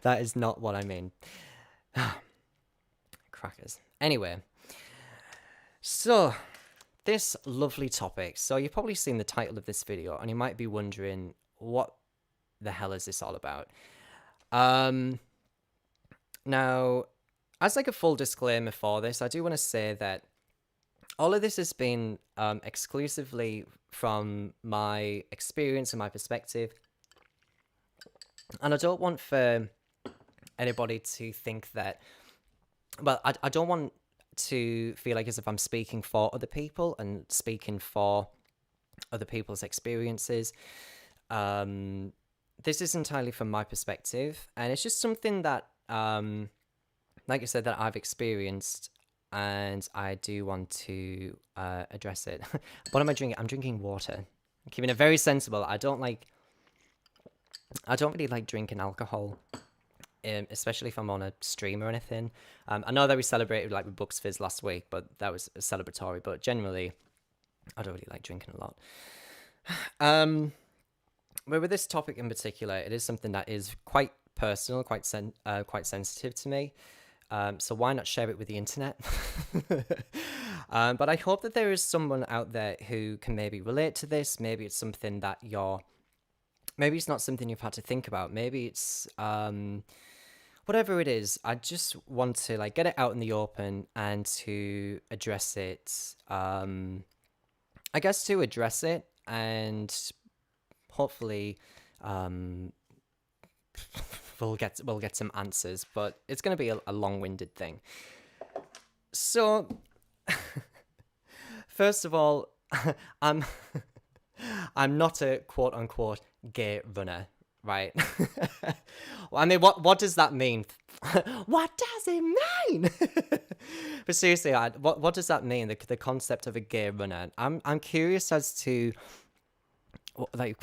That is not what I mean. Crackers. Anyway, so this lovely topic. So you've probably seen the title of this video, and you might be wondering, what the hell is this all about? Um, Now, as like a full disclaimer for this, I do want to say that all of this has been exclusively from my experience and my perspective, and I don't want for anybody to think that. Well, I don't want to feel like as if I'm speaking for other people and speaking for other people's experiences. This is entirely from my perspective, and it's just something that, like I said, that I've experienced, and I do want to address it. What am I drinking? I'm drinking water. I'm keeping it very sensible. I don't really like drinking alcohol, especially if I'm on a stream or anything. I know that we celebrated like with Bucks Fizz last week, but that was celebratory. But generally, I don't really like drinking a lot. But with this topic in particular, it is something that is quite personal, quite sensitive to me. So why not share it with the internet? But I hope that there is someone out there who can maybe relate to this. Maybe it's something that maybe it's not something you've had to think about. Maybe it's whatever it is. I just want to like get it out in the open and to address it. I guess to address it and hopefully we'll get some answers, but it's going to be a long-winded thing. So first of all, I'm not a quote-unquote gay runner, right? Well, I mean, what does that mean? What does it mean? But seriously, what does that mean? The concept of a gay runner. I'm curious as to like.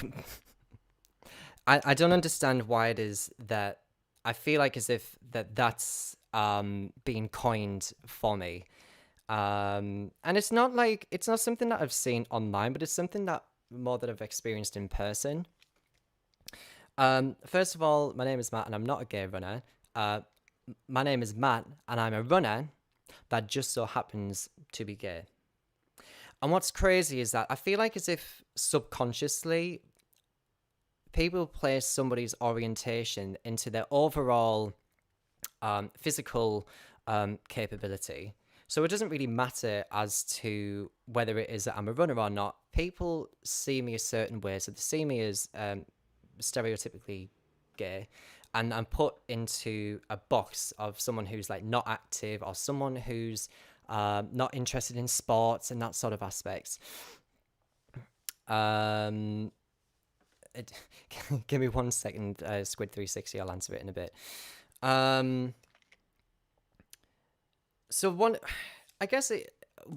I don't understand why it is that I feel like as if that's being coined for me. And it's not something that I've seen online, but it's something that I've experienced in person. First of all, my name is Matt and I'm not a gay runner. My name is Matt and I'm a runner that just so happens to be gay. And what's crazy is that I feel like as if subconsciously people place somebody's orientation into their overall physical capability. So it doesn't really matter as to whether it is that I'm a runner or not. People see me a certain way. So they see me as stereotypically gay. And I'm put into a box of someone who's like not active or someone who's not interested in sports and that sort of aspects. Give me 1 second, Squid360. I'll answer it in a bit. So I guess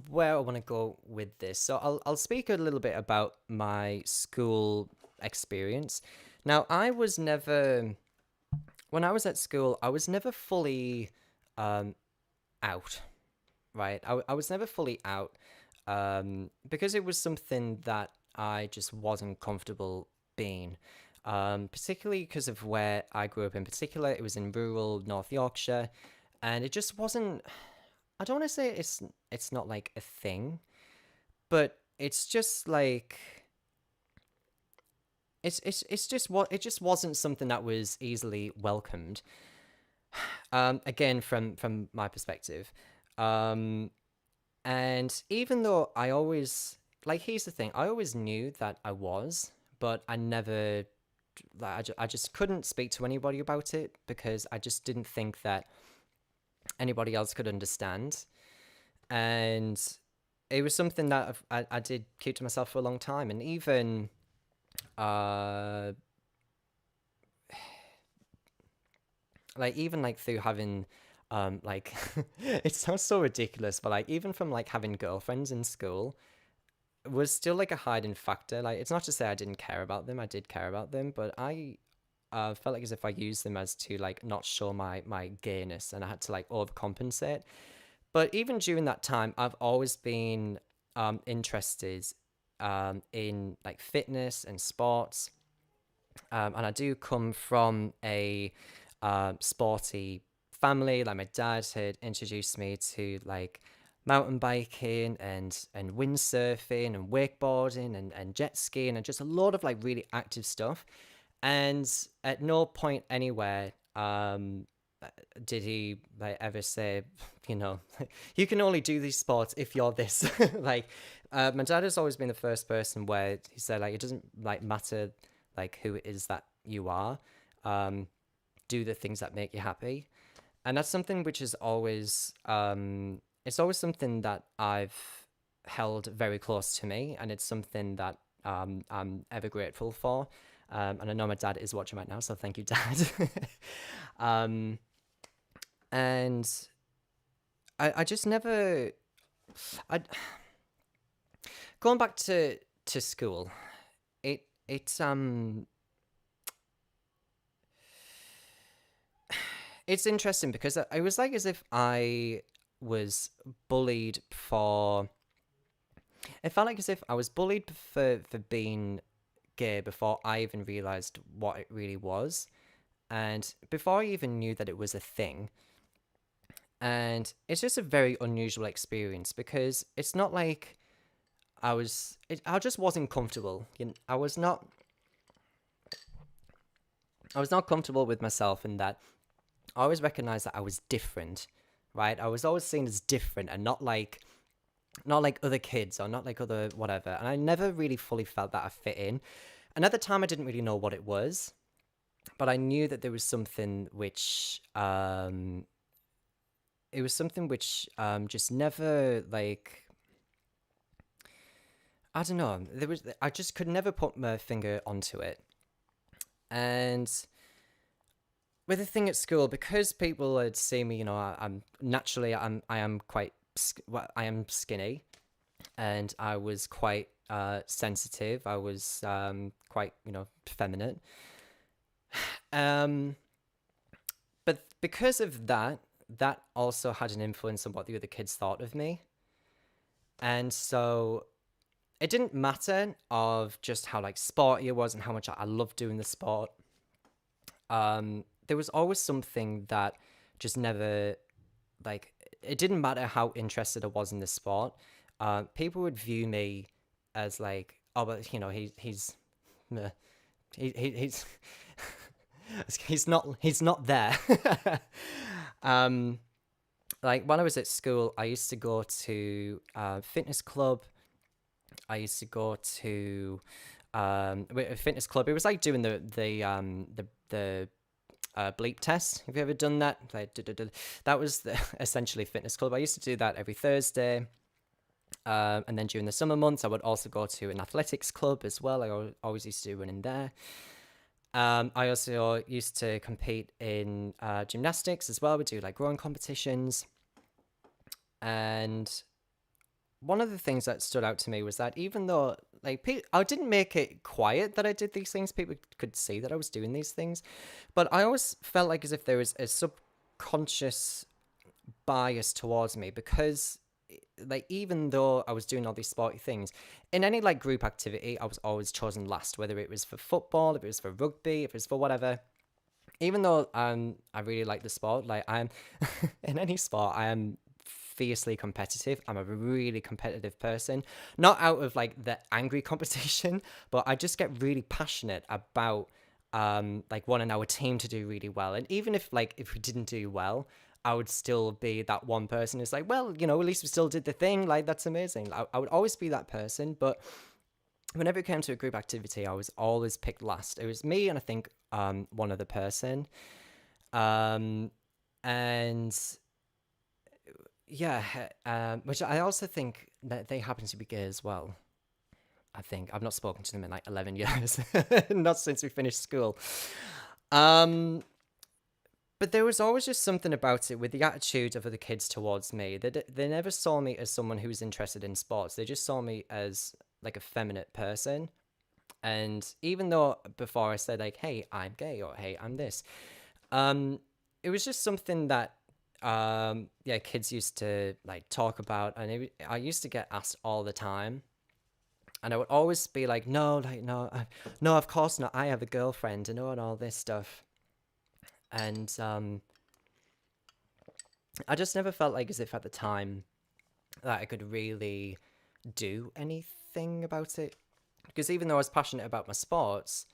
where I want to go with this. So I'll speak a little bit about my school experience. Now, when I was at school, I was never fully out, right? I was never fully out because it was something that I just wasn't comfortable being, particularly because of where I grew up in particular. It was in rural North Yorkshire, and it just wasn't, I don't want to say it's not like a thing, but it's just like, it's just what, it just wasn't something that was easily welcomed. Again, from my perspective. And even though I always, like, here's the thing, I always knew that I was, but I never, like, I just couldn't speak to anybody about it because I just didn't think that anybody else could understand. And it was something that I did keep to myself for a long time. And even, like through having, like, it sounds so ridiculous, but like even from like having girlfriends in school, was still like a hiding factor. Like, it's not to say I didn't care about them. I did care about them, but I felt like as if I used them as to like not show my gayness, and I had to like overcompensate. But even during that time, I've always been interested in like fitness and sports, and I do come from a sporty family. Like my dad had introduced me to like mountain biking and windsurfing and wakeboarding and jet skiing and just a lot of like really active stuff. And at no point anywhere did he like ever say, you know, you can only do these sports if you're this. Like, my dad has always been the first person where he said like it doesn't like matter like who it is that you are. Do the things that make you happy, and that's something which is always it's always something that I've held very close to me, and it's something that I'm ever grateful for. And I know my dad is watching right now, so thank you, Dad. um, and I just never, I going back to school. It's it's interesting because I was like as if I was bullied for. It felt like as if I was bullied for being gay before I even realized what it really was, and before I even knew that it was a thing. And it's just a very unusual experience because it's not like I just wasn't comfortable. You know, I was not comfortable with myself in that I always recognized that I was different, right? I was always seen as different and not like other kids or not like other whatever. And I never really fully felt that I fit in. And at the time, I didn't really know what it was, but I knew that there was something which it was something which just never like I don't know. I just could never put my finger onto it. And with the thing at school, because people had seen me, you know, I'm naturally I am quite well, I am skinny, and I was quite sensitive. I was quite, you know, feminine. Um, but because of that, that also had an influence on what the other kids thought of me. And so it didn't matter of just how like sporty it was and how much I loved doing the sport. There was always something that just never like it didn't matter how interested I was in the sport. People would view me as like, oh, but you know, meh, he's he's not there. um, like when I was at school, I used to go to fitness club. I used to go to a fitness club. It was like doing the bleep test. Have you ever done that? Like, that was essentially fitness club. I used to do that every Thursday. And then during the summer months, I would also go to an athletics club as well. I always used to do running there. I also used to compete in gymnastics as well. We do like rowing competitions. And one of the things that stood out to me was that even though like I didn't make it quiet that I did these things, people could see that I was doing these things, but I always felt like as if there was a subconscious bias towards me because like even though I was doing all these sporty things in any like group activity, I was always chosen last, whether it was for football, if it was for rugby, if it was for whatever. Even though I really like the sport, like I'm in any sport, I am fiercely competitive. I'm a really competitive person, not out of like the angry competition, but I just get really passionate about like wanting our team to do really well. And even if we didn't do well, I would still be that one person who's like, well, you know, at least we still did the thing. Like, that's amazing. I would always be that person. But whenever it came to a group activity, I was always picked last. It was me and I think one other person. And yeah, which I also think that they happen to be gay as well. I think I've not spoken to them in like 11 years, not since we finished school. Um, but there was always just something about it with the attitude of other kids towards me. They never saw me as someone who was interested in sports. They just saw me as like a feminine person. And even though before I said like, hey, I'm gay or hey, I'm this, it was just something that yeah, kids used to like talk about, and I used to get asked all the time, and I would always be like, no, like no, no, of course not. I have a girlfriend, and all this stuff. And I just never felt like as if at the time that I could really do anything about it. Because even though I was passionate about my sports,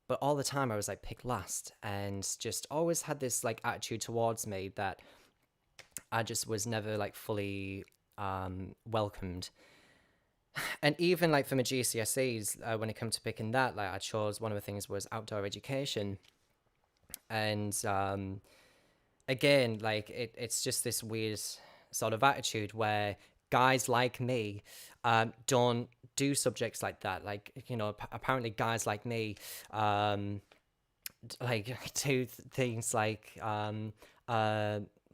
but all the time I was like picked last and just always had this like attitude towards me that I just was never like fully welcomed. And even like for my GCSEs, when it came to picking that, like I chose one of the things was outdoor education. And again, like it's just this weird sort of attitude where guys like me don't do subjects like that. Like, you know, apparently guys like me um, like do things like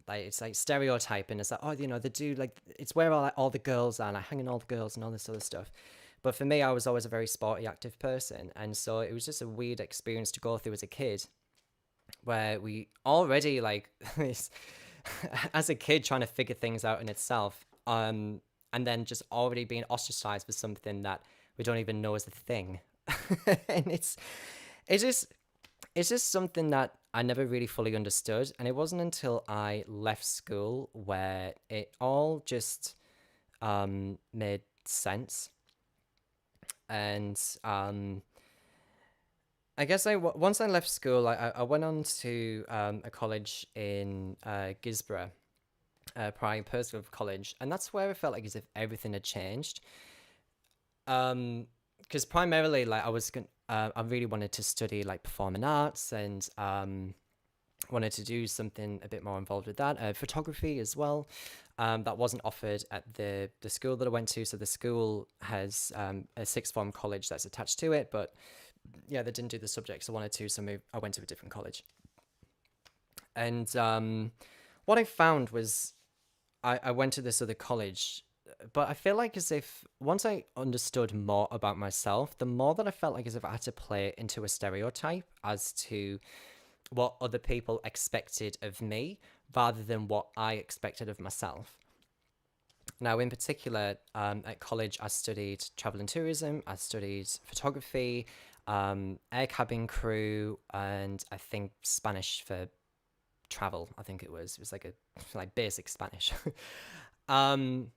it's like stereotyping. It's like, oh, you know, they do like it's where all the girls are, like hanging all the girls and all this other stuff. But for me, I was always a very sporty, active person, and so it was just a weird experience to go through as a kid, where we already like as a kid trying to figure things out in itself, and then just already being ostracized for something that we don't even know is a thing, and it's just it's just something that I never really fully understood. And it wasn't until I left school where it all just made sense. And I guess once I left school, I went on to a college in Gisborough, Prime Percival College, and that's where I felt like as if everything had changed. Because primarily, like I really wanted to study like performing arts and wanted to do something a bit more involved with that, photography as well. That wasn't offered at the school that I went to. So the school has a sixth form college that's attached to it, but yeah, they didn't do the subjects I wanted to, so I went to a different college. And what I found was I went to this other college, but I feel like as if once I understood more about myself, the more that I felt like as if I had to play it into a stereotype as to what other people expected of me rather than what I expected of myself. Now, in particular, at college, I studied travel and tourism, I studied photography, air cabin crew, and I think Spanish for travel. I think it was like a like basic Spanish. um,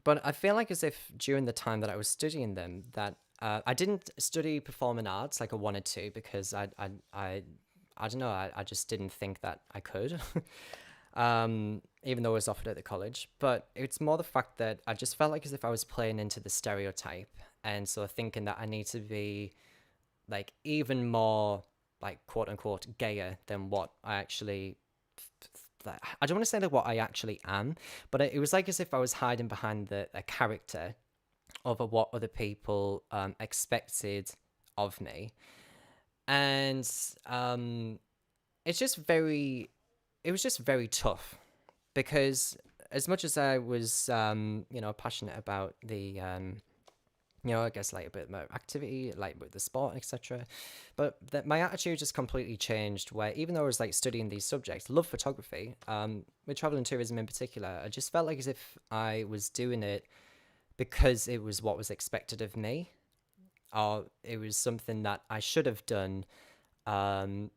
but I feel like as if during the time that I was studying them, that I didn't study performing arts like I wanted to because I don't know, I just didn't think that I could. Even though it was offered at the college. But it's more the fact that I just felt like as if I was playing into the stereotype, and so thinking that I need to be like even more like quote unquote gayer than what I actually. I don't want to say that what I actually am, but it was like as if I was hiding behind a character of what other people expected of me, and it's just very it was just very tough because as much as I was, you know, passionate about you know, I guess like a bit more activity, like with the sport, etc. But that my attitude just completely changed. Where even though I was like studying these subjects, love photography, with travel and tourism in particular, I just felt like as if I was doing it because it was what was expected of me, or it was something that I should have done. Um,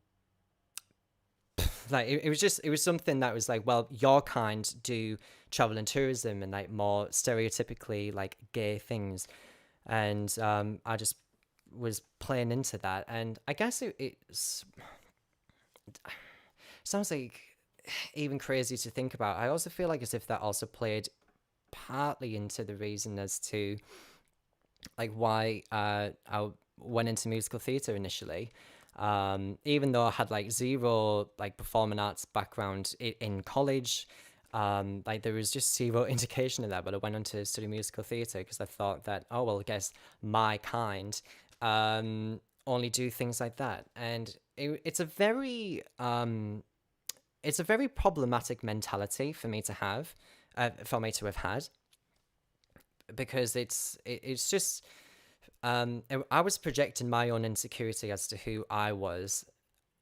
like it was something that was like, well, your kind do travel and tourism and like more stereotypically like gay things, and I just was playing into that. And I guess it's sounds like even crazy to think about. I also feel like as if that also played partly into the reason as to like why I went into musical theatre initially. Even though I had like zero like performing arts background in college, like there was just zero indication of that. But I went on to study musical theatre because I thought that, oh well, I guess my kind only do things like that, and it's a very problematic mentality for me to have, for me to have had, because it's just I was projecting my own insecurity as to who I was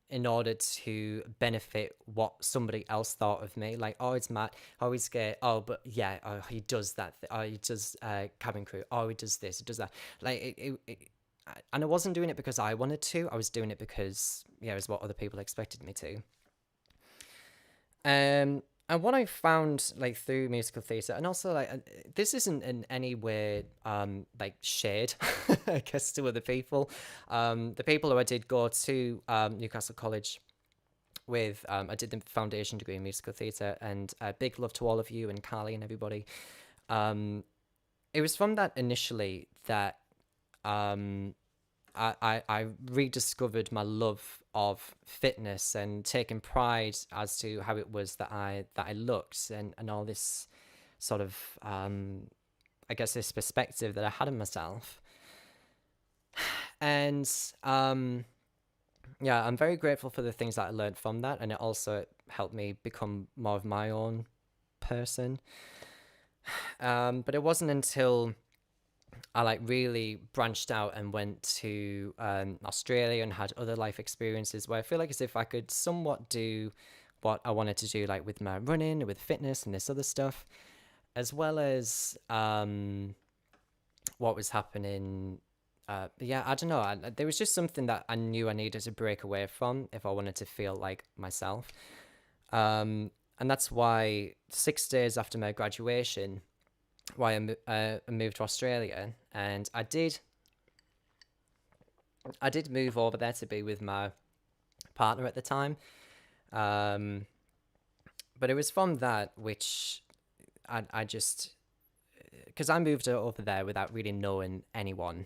in order to benefit what somebody else thought of me. Like, oh, it's Matt. Oh, he's gay. Oh, but yeah, oh, he does that. Oh, he does cabin crew. Oh, he does this. He does that. Like, and I wasn't doing it because I wanted to. I was doing it because, yeah, it was what other people expected me to. And what I found like through musical theatre, and also like this isn't in any way like shade, I guess, to other people. The people who I did go to Newcastle College with, I did the foundation degree in musical theatre, and big love to all of you and Carly and everybody. It was from that initially that um, I rediscovered my love of fitness and taking pride as to how it was that I looked, and all this sort of I guess this perspective that I had of myself. And yeah, I'm very grateful for the things that I learned from that, and it also helped me become more of my own person. But it wasn't until I like really branched out and went to Australia and had other life experiences where I feel like as if I could somewhat do what I wanted to do, like with my running, with fitness and this other stuff, as well as what was happening. Yeah, I don't know. There was just something that I knew I needed to break away from if I wanted to feel like myself. And that's why 6 days after my graduation, why I moved to Australia, and I did move over there to be with my partner at the time. But it was from that which I just, because I moved over there without really knowing anyone.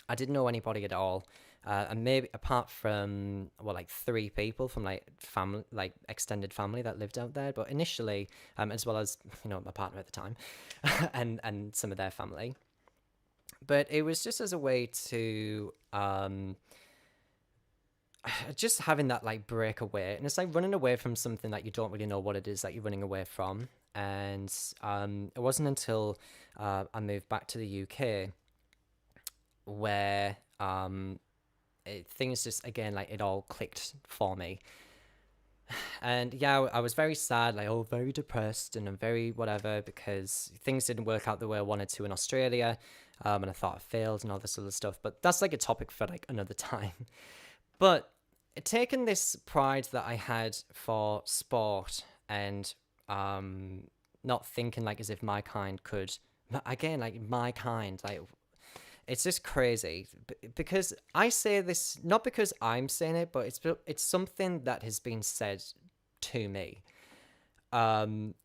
I didn't know anybody at all. And maybe apart from, well, like 3 people from like family, like extended family that lived out there, but initially, as well as, my partner at the time, and some of their family. But it was just as a way to just having that like break away, and it's like running away from something that you don't really know what it is that you're running away from. And it wasn't until I moved back to the UK where things just, again, like it all clicked for me. And yeah, I was very sad, like, oh, very depressed, and I'm very whatever, because things didn't work out the way I wanted to in Australia, and I thought I failed and all this other stuff. But that's like a topic for like another time. But taking this pride that I had for sport and not thinking like as if my kind could, again, like my kind, like it's just crazy, because I say this not because I'm saying it, but it's something that has been said to me, and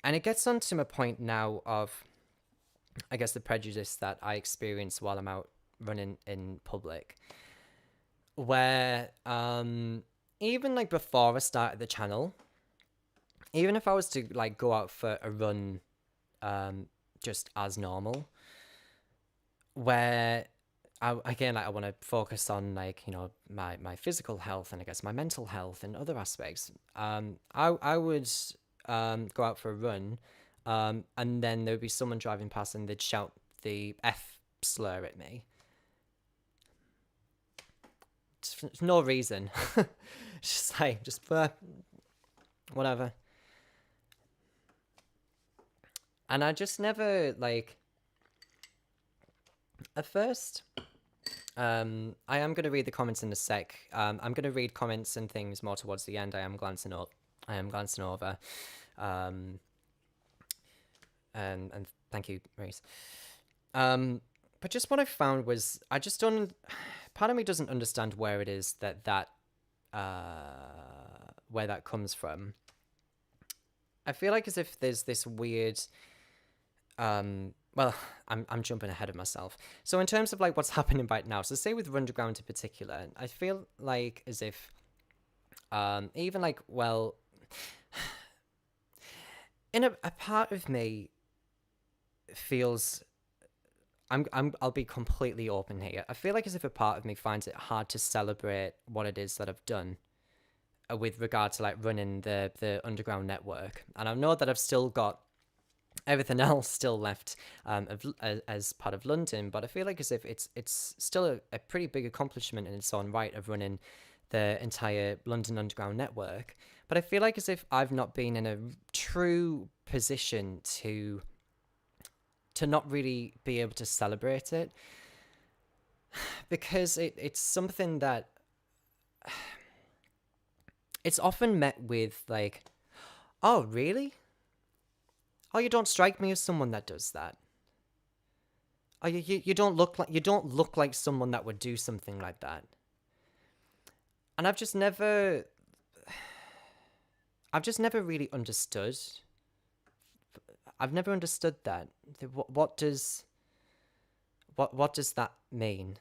it gets on to my point now of, I guess, the prejudice that I experience while I'm out running in public, where even like before I started the channel, even if I was to like go out for a run, just as normal, where I want to focus on like, my physical health and I guess my mental health and other aspects. I would go out for a run, and then there would be someone driving past and they'd shout the F slur at me. For no reason. Just like, whatever. And I just never, like, at first, I am going to read the comments in a sec. I'm going to read comments and things more towards the end. I am glancing over. And thank you, Reese. But just what I found was, I just don't, part of me doesn't understand where it is that where that comes from. I feel like as if there's this weird, well, I'm jumping ahead of myself. So in terms of like what's happening right now, so say with Runderground in particular, I feel like as if, even like, well, in a part of me feels, I'll be completely open here. I feel like as if a part of me finds it hard to celebrate what it is that I've done with regard to like running the underground network. And I know that I've still got everything else still left as part of London, but I feel like as if it's still a pretty big accomplishment in its own right of running the entire London Underground network. But I feel like as if I've not been in a true position to not really be able to celebrate it. because it's something that it's often met with like, oh, really? Oh, you don't strike me as someone that does that. Oh, you don't look like someone that would do something like that. And I've just never really understood. I've never understood that. What does that mean?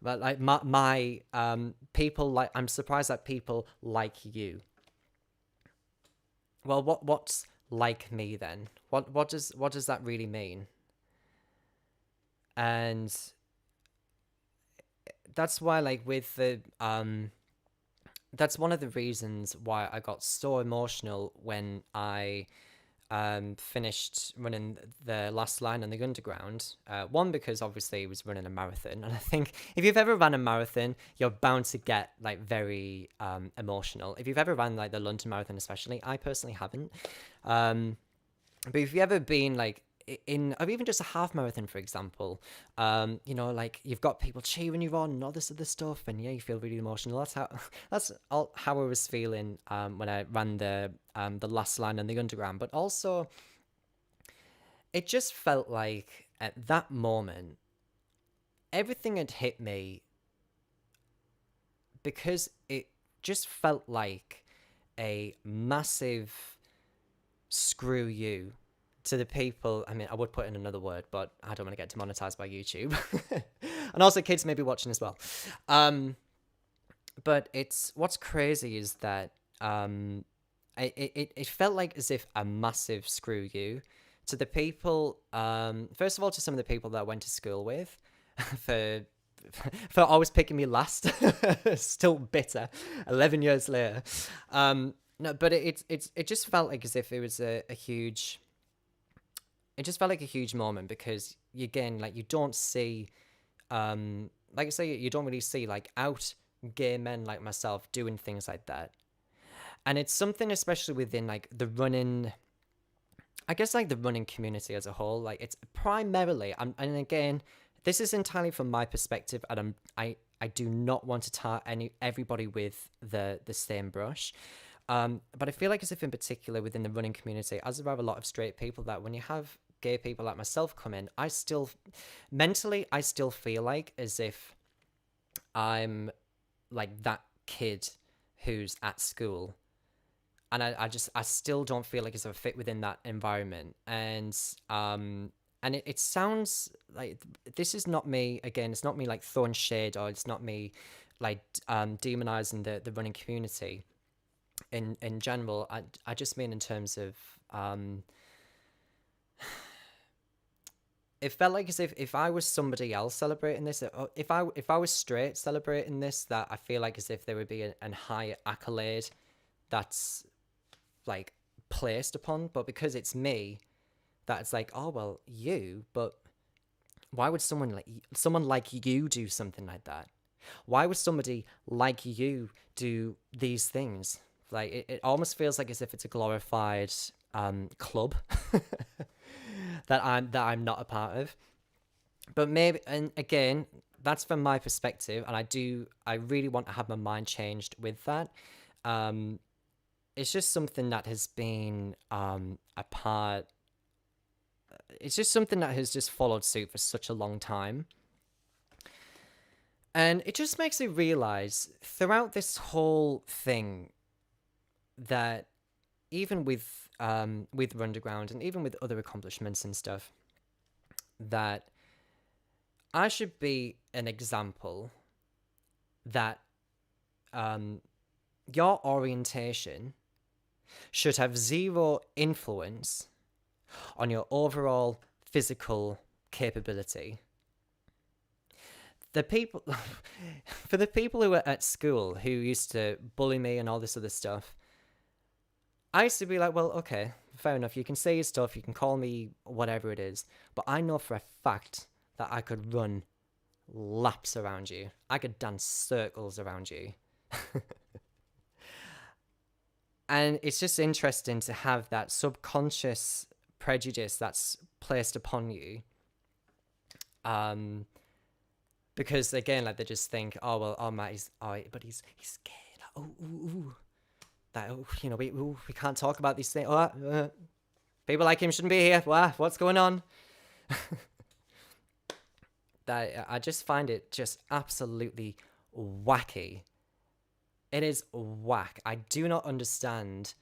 But like my people like, I'm surprised that people like you. Well, what's like me then? What does that really mean? And that's why like with the that's one of the reasons why I got so emotional when I finished running the last line on the underground. One, because obviously he was running a marathon, and I think if you've ever ran a marathon, you're bound to get like very emotional. If you've ever ran like the London Marathon, especially, I personally haven't. But if you've ever been like in, or even just a half marathon, for example, you know, like you've got people cheering you on and all this other stuff, and yeah, you feel really emotional. That's how I was feeling when I ran the last line on the underground. But also, it just felt like at that moment, everything had hit me because it just felt like a massive screw you to the people. I mean, I would put in another word, but I don't want to get demonetized by YouTube. And also kids may be watching as well. But what's crazy is that it felt like as if a massive screw you to the people, first of all, to some of the people that I went to school with for for always picking me last. Still bitter 11 years later. No, but it just felt like as if it was a huge, it just felt like a huge moment because again, like you don't see, like I say, you don't really see like out gay men like myself doing things like that. And it's something especially within like the running, I guess like the running community as a whole. Like it's primarily, and again, this is entirely from my perspective, and I do not want to tar everybody with the same brush. But I feel like as if in particular within the running community, as there are a lot of straight people, that when you have gay people like myself come in, I still mentally I still feel like as if I'm like that kid who's at school, and I still don't feel like it's a fit within that environment. And it sounds like this is not me, again, it's not me like throwing shade, or it's not me like demonizing the running community in general. I just mean in terms of it felt like as if I was somebody else celebrating this, or if I was straight celebrating this, that I feel like as if there would be a higher accolade that's like placed upon. But because it's me, that it's like, oh well, you, but why would someone like you do something like that? Why would somebody like you do these things? Like it almost feels like as if it's a glorified club that I'm not a part of. But maybe, and again, that's from my perspective, and I really want to have my mind changed with that. Um, it's just something that has been a part. It's just something that has just followed suit for such a long time. And it just makes me realize throughout this whole thing that even with Underground and even with other accomplishments and stuff, that I should be an example that your orientation should have zero influence on your overall physical capability. The people, for the people who were at school who used to bully me and all this other stuff, I used to be like, well, okay, fair enough. You can say your stuff, you can call me whatever it is, but I know for a fact that I could run laps around you. I could dance circles around you. And it's just interesting to have that subconscious prejudice that's placed upon you. Um, because again, like they just think, oh well, oh Matt, he's scared. Like, that we can't talk about these things. People like him shouldn't be here. What's going on? That I just find it just absolutely wacky. It is whack. I do not understand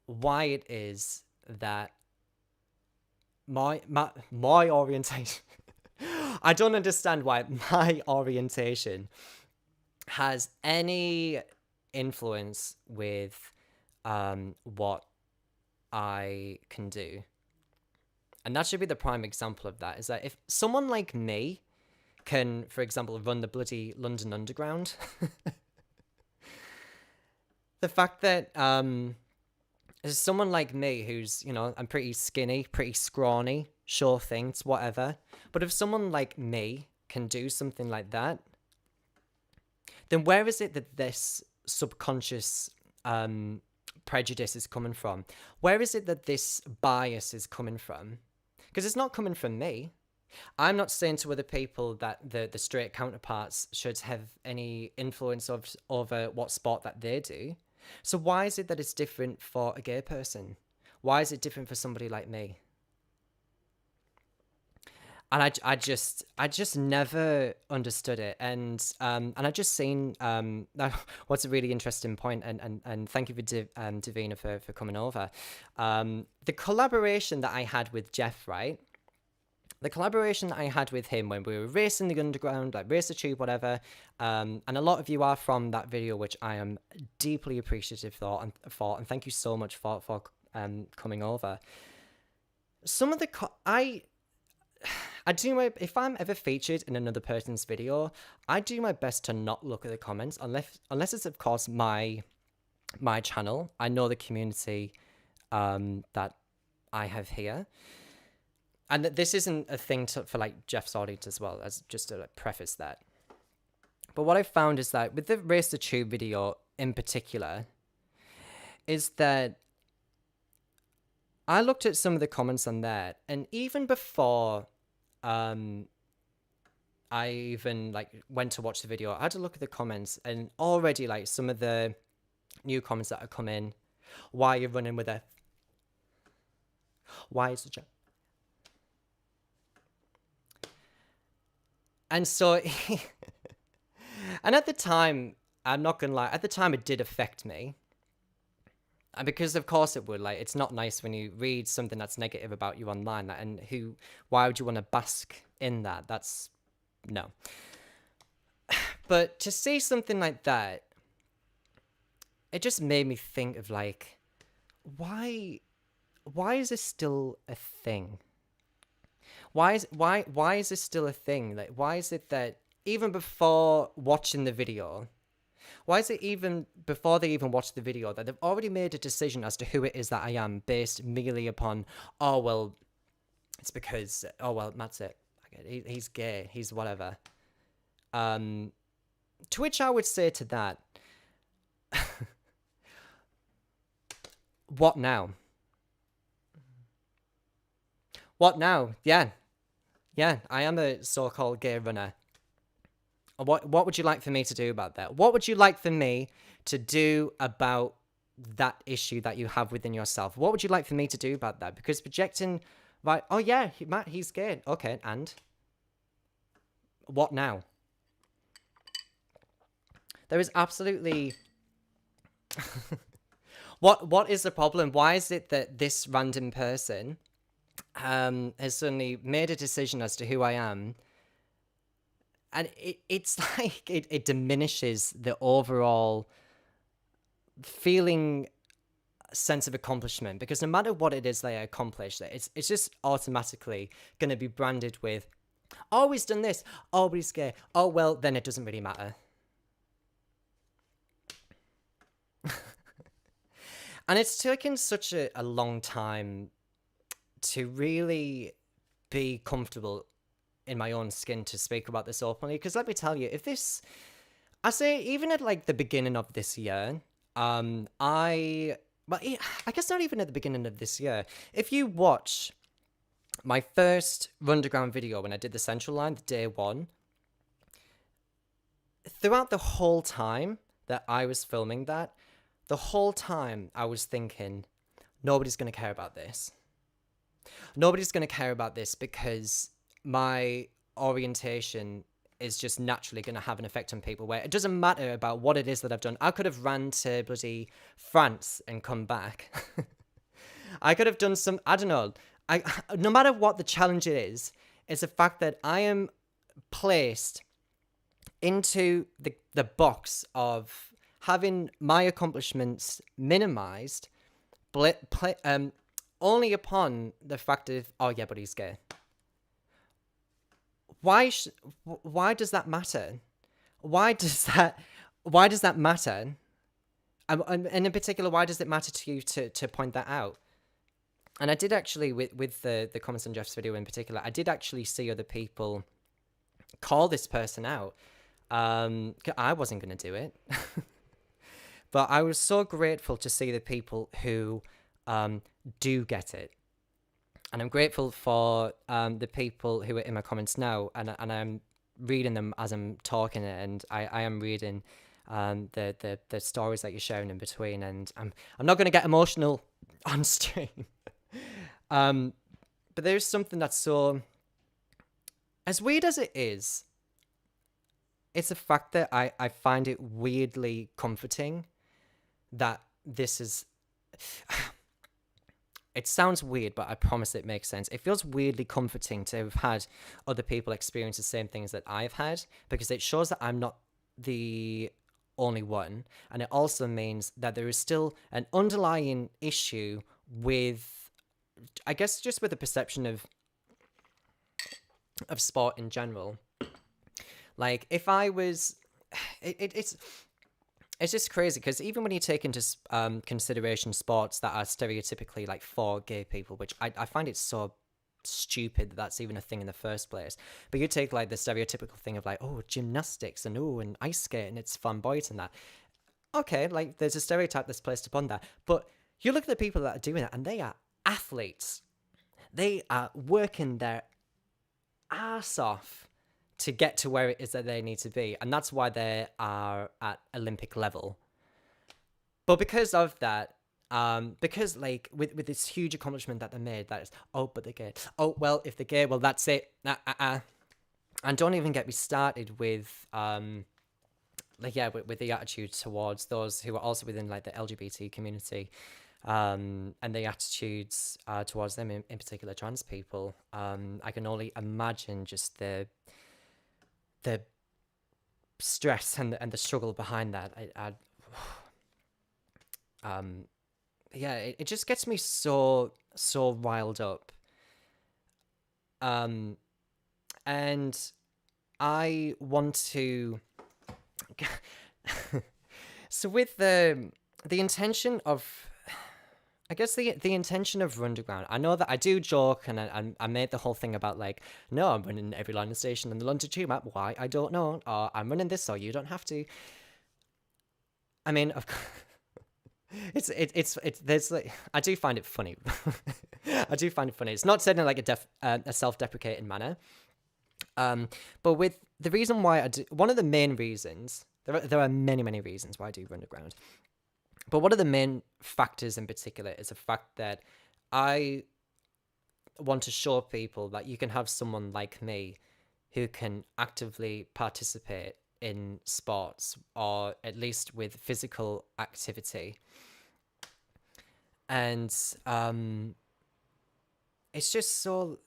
why it is that my orientation. I don't understand why my orientation has any influence with what I can do. And that should be the prime example of that, is that if someone like me can, for example, run the bloody London Underground, the fact that someone like me who's, I'm pretty skinny, pretty scrawny, sure thing, it's whatever. But if someone like me can do something like that, then where is it that this subconscious prejudice is coming from? Where is it that this bias is coming from? Because it's not coming from me. I'm not saying to other people that the straight counterparts should have any influence over what sport that they do. So why is it that it's different for a gay person? Why is it different for somebody like me? And I just never understood it. And I just seen what's a really interesting point, and thank you for Davina for coming over. The collaboration that I had with Jeff, right? The collaboration that I had with him when we were racing the underground, like race the tube, whatever. And a lot of you are from that video, which I am deeply appreciative for, and thank you so much for coming over. Some of the I do if I'm ever featured in another person's video, I do my best to not look at the comments unless it's of course my channel. I know the community that I have here. And this isn't a thing for like Jeff's audience as well, as just to like preface that. But what I found is that with the Race the Tube video in particular, is that I looked at some of the comments on that, and even before I even like went to watch the video, I had to look at the comments, and already like some of the new comments that have come in, why you're running with a, why is the job? And so, and at the time, I'm not gonna lie, at the time it did affect me. And because of course it would, like, it's not nice when you read something that's negative about you online, and why would you want to bask in that? That's, no. But to see something like that, it just made me think of like, why is this still a thing? Why is this still a thing? Like, why is it that even before watching the video, why is it even before they even watch the video that they've already made a decision as to who it is that I am based merely upon, oh, well, it's because, oh, well, that's it. He's gay. He's whatever. To which I would say to that, what now? What now? Yeah, I am a so-called gay runner. What would you like for me to do about that? What would you like for me to do about that issue that you have within yourself? What would you like for me to do about that? Because projecting, right, oh yeah, Matt, he's gay. Okay, and? What now? There is absolutely... What is the problem? Why is it that this random person has suddenly made a decision as to who I am, and it's like it diminishes the overall feeling sense of accomplishment, because no matter what it is they accomplish, it's just automatically going to be branded with, oh, he's done this, oh, but he's gay, oh, well, then it doesn't really matter. And it's taken such a long time to really be comfortable in my own skin to speak about this openly, because let me tell you, I say even at like the beginning of this year, I guess not even at the beginning of this year, if you watch My first Runderground video when I did the Central Line, the day one, throughout the whole time that I was filming that, the whole time I was thinking, nobody's going to care about this. Nobody's going to care about this because my orientation is just naturally going to have an effect on people, where it doesn't matter about what it is that I've done. I could have ran to bloody France and come back. I could have done some, I don't know. No matter what the challenge it is, it's the fact that I am placed into the box of having my accomplishments minimized only upon the fact of, oh yeah, but he's gay. Why does that matter? Why does that matter? And in particular, why does it matter to you to point that out? And I did actually, with the comments on Jeff's video in particular, I did actually see other people call this person out. I wasn't going to do it. But I was so grateful to see the people who do get it. And I'm grateful for the people who are in my comments now, and I'm reading them as I'm talking, and I am reading the stories that you're sharing in between, and I'm not going to get emotional on stream. But there's something that's so, as weird as it is, it's the fact that I find it weirdly comforting that this is... It sounds weird, but I promise it makes sense. It feels weirdly comforting to have had other people experience the same things that I've had, because it shows that I'm not the only one. And it also means that there is still an underlying issue with, I guess, just with the perception of sport in general. Like, if I was... It's just crazy, because even when you take into consideration sports that are stereotypically like for gay people, which I find it so stupid that that's even a thing in the first place. But you take like the stereotypical thing of like, oh, gymnastics and ice skating, it's flamboyant and that. Okay, like there's a stereotype that's placed upon that. But you look at the people that are doing that, and they are athletes. They are working their ass off to get to where it is that they need to be, and that's why they are at Olympic level. But because of that, because like with this huge accomplishment that they made, that is, oh, but they're gay. Oh, well, if they're gay, well, that's it. And don't even get me started with with the attitude towards those who are also within like the LGBT community, and the attitudes towards them, in particular trans people. I can only imagine just the stress and the struggle behind that. It just gets me so riled up. And I want to so with the intention of, I guess the intention of Runderground, I know that I do joke, and I made the whole thing about like, no, I'm running every London station in the London Tube map. Why? I don't know. Or I'm running this, so you don't have to. I mean, of course, it's there's like, I do find it funny. I do find it funny. It's not said in like a self-deprecating manner. But with the reason why I do, one of the main reasons, there are many reasons why I do Runderground. But one of the main factors in particular is the fact that I want to show people that you can have someone like me who can actively participate in sports, or at least with physical activity. And it's just so...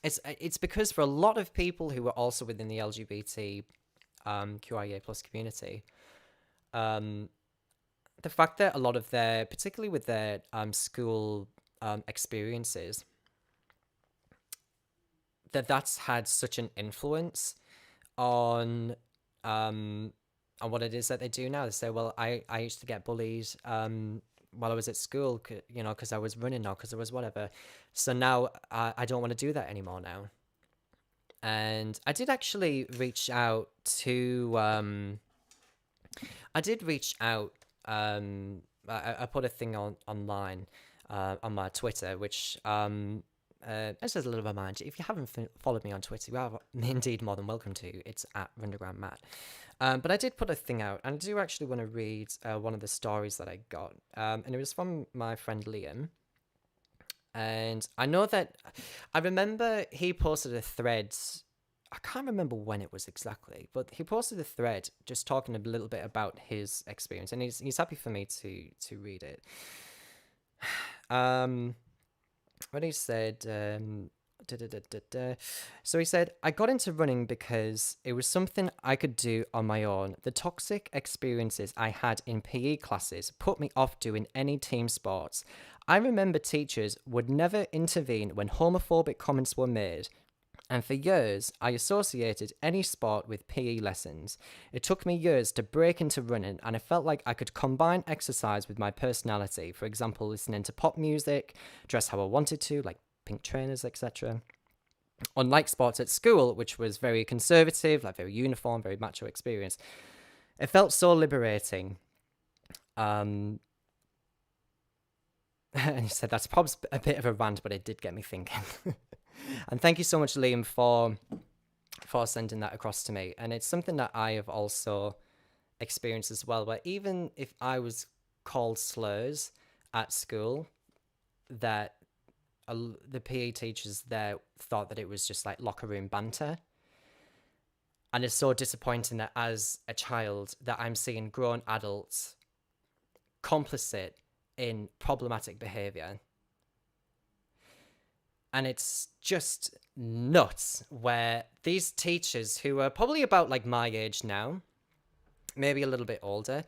It's because for a lot of people who are also within the LGBT QIA plus community, the fact that a lot of their, particularly with their school experiences, that's had such an influence on what it is that they do now. They say, well, I used to get bullied while I was at school, because I was running, or because I was whatever. So now I don't want to do that anymore now. And I did actually reach out to... I put a thing online on my Twitter, which this is a little reminder. If you haven't followed me on Twitter, you are indeed more than welcome to. It's at Runderground Matt. But I did put a thing out, and I do actually want to read one of the stories that I got. And it was from my friend Liam. And I know that I remember he posted a thread. I can't remember when it was exactly, but he posted a thread just talking a little bit about his experience, and he's happy for me to read it. When he said, so he said, I got into running because it was something I could do on my own. The toxic experiences I had in PE classes put me off doing any team sports. I remember teachers would never intervene when homophobic comments were made. And for years, I associated any sport with PE lessons. It took me years to break into running, and I felt like I could combine exercise with my personality. For example, listening to pop music, dress how I wanted to, like pink trainers, etc. Unlike sports at school, which was very conservative, like very uniform, very macho experience, it felt so liberating. And he said that's probably a bit of a rant, but it did get me thinking. And thank you so much, Liam, for sending that across to me. And it's something that I have also experienced as well, where even if I was called slurs at school, that the PE teachers there thought that it was just like locker room banter. And it's so disappointing that as a child that I'm seeing grown adults complicit in problematic behavior. And it's just nuts where these teachers who are probably about like my age now, maybe a little bit older,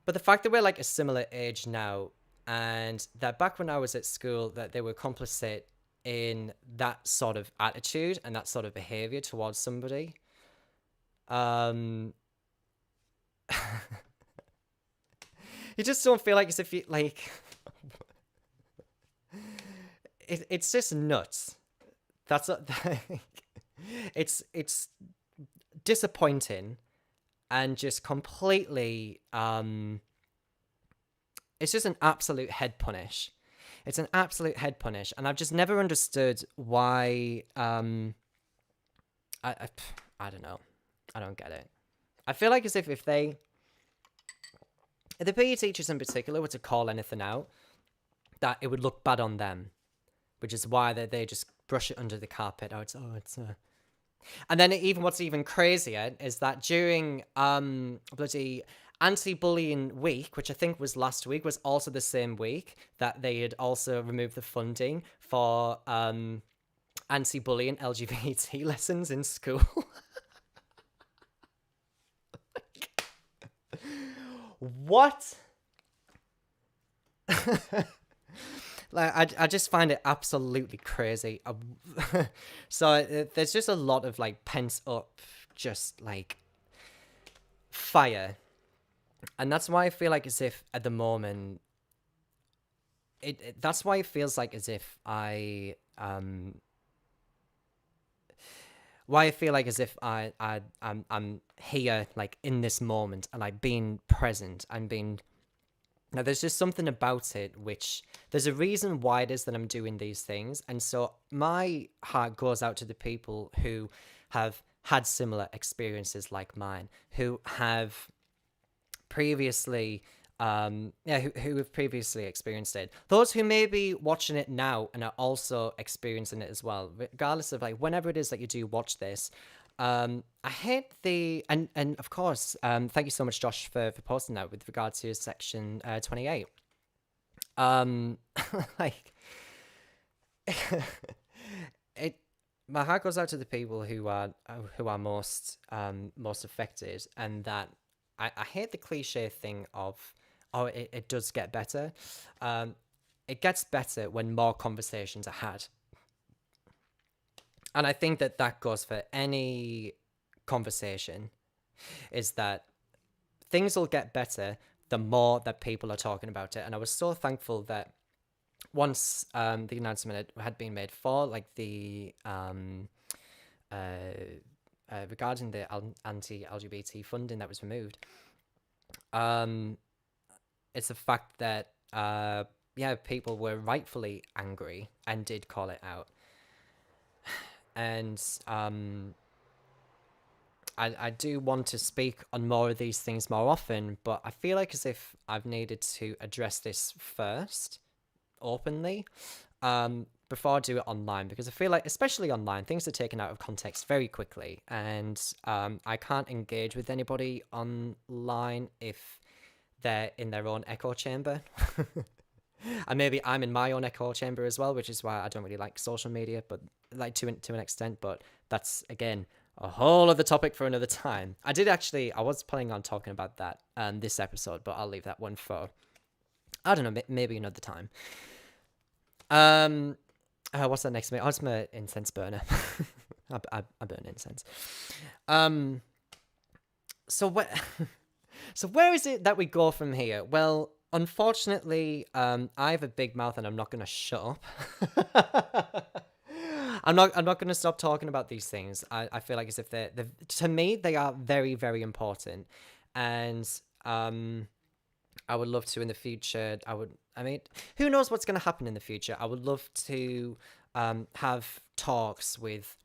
but the fact that we're like a similar age now, and that back when I was at school, that they were complicit in that sort of attitude and that sort of behavior towards somebody. You just don't feel like as if you like... It's just nuts. That's it's disappointing and just completely it's just an absolute head punish. It's an absolute head punish, and I've just never understood why. I don't know. I don't get it. I feel like as if the PE teachers in particular were to call anything out, that it would look bad on them. Which is why they just brush it under the carpet. And then what's even crazier is that during bloody anti-bullying week, which I think was last week, was also the same week that they had also removed the funding for anti-bullying LGBT lessons in school. What? Like, I just find it absolutely crazy. So there's just a lot of like pent up, just like fire, and that's why I feel like as if at the moment, that's why it feels like as if I'm here like in this moment and like being present and being. Now, there's just something about it which there's a reason why it is that I'm doing these things. And so my heart goes out to the people who have had similar experiences like mine, who have previously, who have previously experienced it. Those who may be watching it now and are also experiencing it as well, regardless of like whenever it is that you do watch this. I hate and of course, thank you so much, Josh, for posting that with regard to section 28. Like, my heart goes out to the people who are most affected, and that I hate the cliche thing of, oh, it does get better. It gets better when more conversations are had. And I think that goes for any conversation, is that things will get better the more that people are talking about it. And I was so thankful that once the announcement had been made for like the regarding the anti-LGBT funding that was removed, it's the fact that yeah, people were rightfully angry and did call it out. And I do want to speak on more of these things more often, but I feel like as if I've needed to address this first openly before I do it online, because I feel like, especially online, things are taken out of context very quickly, and I can't engage with anybody online if they're in their own echo chamber. And maybe I'm in my own echo chamber as well, which is why I don't really like social media, but like to an extent. But that's again a whole other topic for another time. I was planning on talking about that this episode, but I'll leave that one for, I don't know, maybe another time. What's that next to me? Oh, it's my incense burner. I burn incense. So where so where is it that we go from here? Well, unfortunately, I have a big mouth and I'm not gonna shut up. I'm not gonna stop talking about these things. I feel like as if they're to me they are very, very important. And I would love to in the future. I mean, who knows what's going to happen in the future? I would love to have talks with,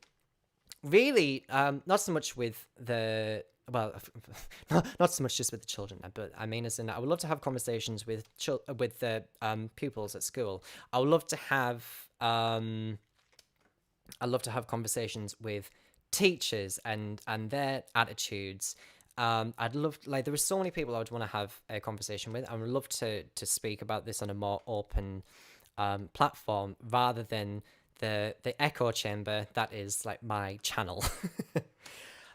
really, not so much with the, well, not so much just with the children, but I mean, as in, I would love to have conversations with with the pupils at school. I would love to have, conversations with teachers and their attitudes. I'd love, like, there are so many people I would want to have a conversation with. I would love to speak about this on a more open platform rather than the echo chamber that is like my channel.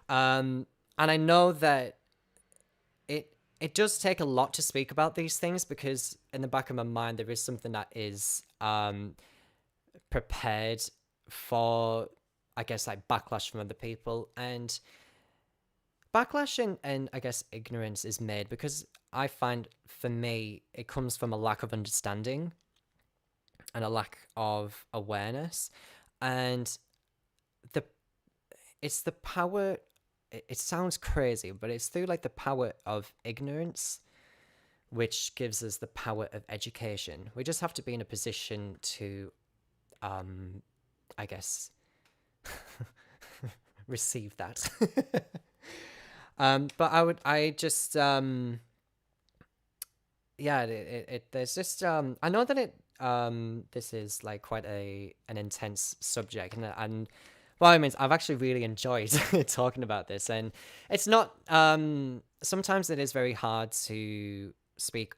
And I know that it does take a lot to speak about these things, because in the back of my mind there is something that is prepared for, I guess, like backlash from other people. And backlash and I guess ignorance is made because I find, for me, it comes from a lack of understanding and a lack of awareness. And the it's the power, it sounds crazy, but it's through like the power of ignorance which gives us the power of education. We just have to be in a position to I guess receive that. But I just, yeah, there's just, I know that this is like quite an intense subject, and well, I mean, I've actually really enjoyed talking about this, and it's not, sometimes it is very hard to speak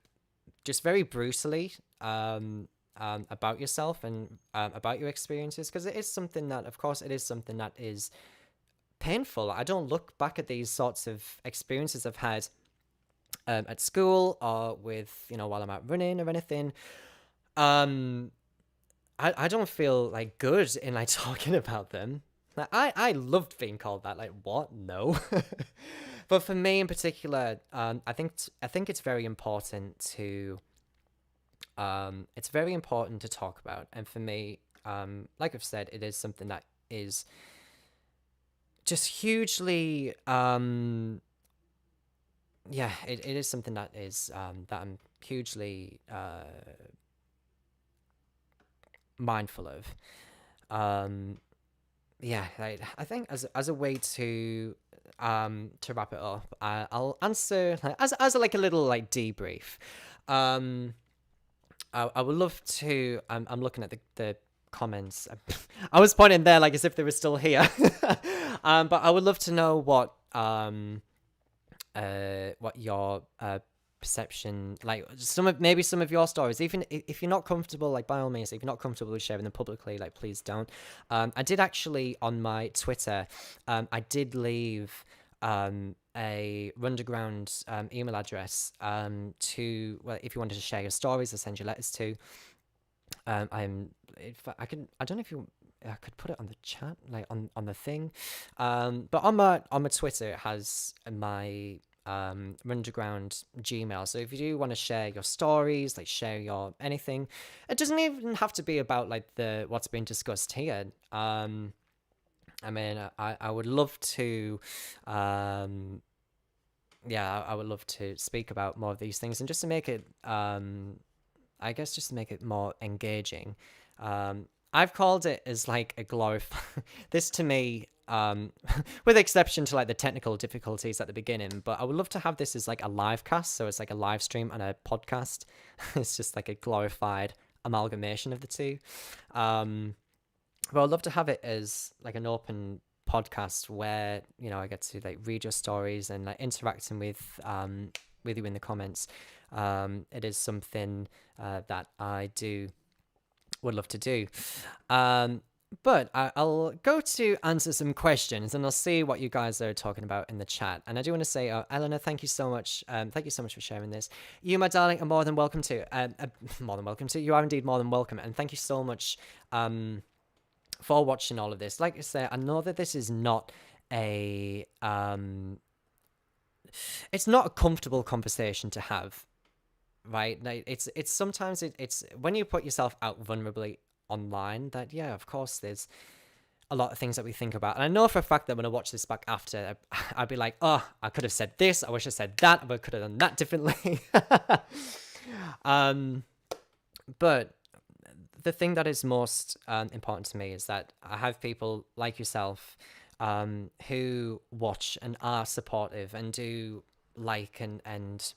just very brutally, about yourself and about your experiences, because it is something that, of course, it is something that is painful. I don't look back at these sorts of experiences I've had at school or with, while I'm out running or anything. I don't feel like good in like talking about them. Like I loved being called that. Like, what? No. But for me in particular, I think it's very important to talk about. And for me, like I've said, it is something that is just hugely, yeah, it is something that is, that I'm hugely mindful of. Yeah, I think as a way to wrap it up, I'll answer like, as like a little like debrief. I would love to. I'm looking at the comments. I was pointing there like as if they were still here. But I would love to know what your perception, like maybe some of your stories, even if you're not comfortable, like by all means, if you're not comfortable with sharing them publicly, like please don't. I did actually on my Twitter, I did leave a Runderground email address to, well, if you wanted to share your stories or send your letters to. I don't know if I could put it on the chat, like on the thing, but on my Twitter it has my Runderground Gmail. So if you do want to share your stories, like share your anything, it doesn't even have to be about like what's been discussed here. I mean, I would love to, yeah, I would love to speak about more of these things, and just to make it, I guess just to make it more engaging. I've called it as like a this to me, with exception to like the technical difficulties at the beginning, but I would love to have this as like a live cast, so it's like a live stream and a podcast. It's just like a glorified amalgamation of the two. But I'd love to have it as like an open podcast where, you know, I get to like read your stories and like interacting with you in the comments. It is something that I would love to do. But I'll go to answer some questions and I'll see what you guys are talking about in the chat. And I do want to say, Eleanor, thank you so much. Thank you so much for sharing this. You, my darling, are more than welcome to. More than welcome to. You are indeed more than welcome. And thank you so much for watching all of this. Like I say, I know that this is not a it's not a comfortable conversation to have, right? Like it's sometimes it's when you put yourself out vulnerably online that, yeah, of course there's a lot of things that we think about. And I know for a fact that when I watch this back after, I'd be like, oh, I could have said this, I wish I said that, I could have done that differently. But the thing that is most important to me is that I have people like yourself who watch and are supportive and do like and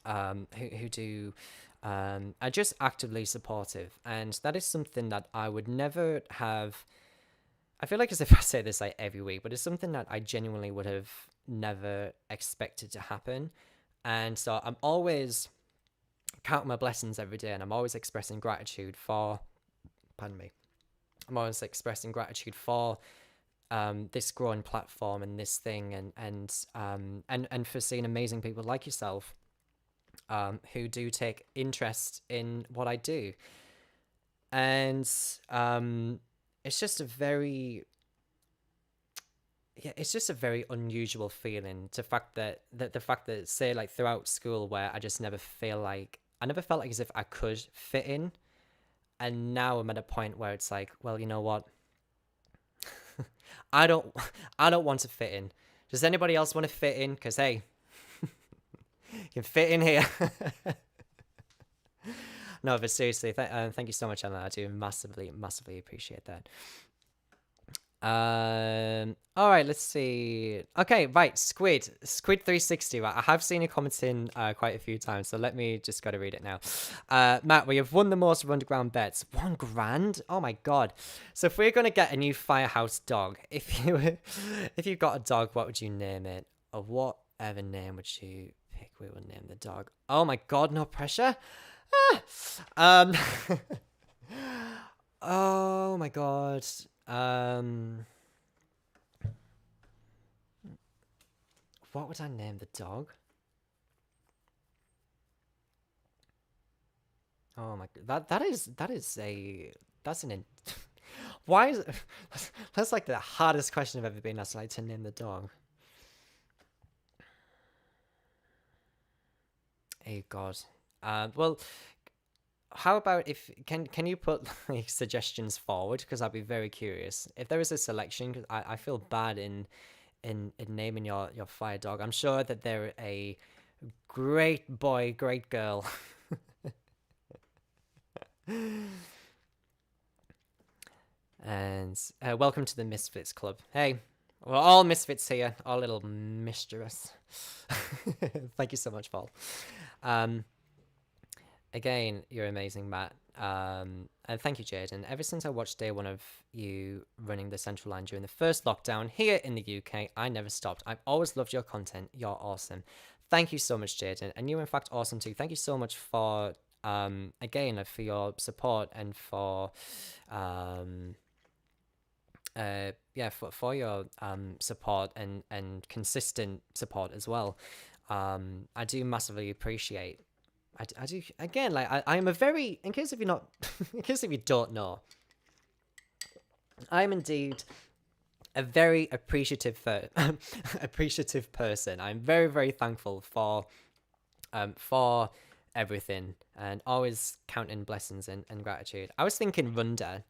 who do are just actively supportive, and that is something that I would never have. I feel like as if I say this like every week, but it's something that I genuinely would have never expected to happen, and so I'm always counting my blessings every day, and I'm always expressing gratitude for. Pardon me. I'm always expressing gratitude for this growing platform and this thing, and for seeing amazing people like yourself who do take interest in what I do. And it's just a very unusual feeling, the fact that say like throughout school where I just never felt like as if I could fit in, and now I'm at a point where it's like, well, you know what, I don't want to fit in. Does anybody else want to fit in? Because hey, you can fit in here. No, but seriously, thank you so much, Emma. I do massively appreciate that. All right, let's see. Okay, right, Squid 360. Right, I have seen your comments in quite a few times, so let me just go to read it now. Matt, we have won the most of underground bets. £1,000? Oh my god! So if we're gonna get a new firehouse dog, if you got a dog, what would you name it? Or whatever name would you pick? We would name the dog. Oh my god, no pressure. Oh my god. What would I name the dog? Oh my god, that's an why is it, that's like the hardest question I've ever been asked, like, to name the dog. Oh god. Well, how about if can you put like suggestions forward, because I'd be very curious if there is a selection, because I feel bad in naming your fire dog. I'm sure that they're a great boy, great girl. And welcome to the Misfits Club. Hey, we're all misfits here, all little mischievous. Thank you so much, Paul. Again, you're amazing, Matt. And thank you, Jaden. Ever since I watched day one of you running the Central Line during the first lockdown here in the UK, I never stopped. I've always loved your content. You're awesome. Thank you so much, Jaden. And you're in fact awesome too. Thank you so much for, again, for your support and for, for your support and consistent support as well. I do massively appreciate. I do, again, like I'm a very, in case if you're not, in case if you don't know, I'm indeed a very appreciative person. I'm very, very thankful for everything, and always counting blessings and gratitude. I was thinking Runda.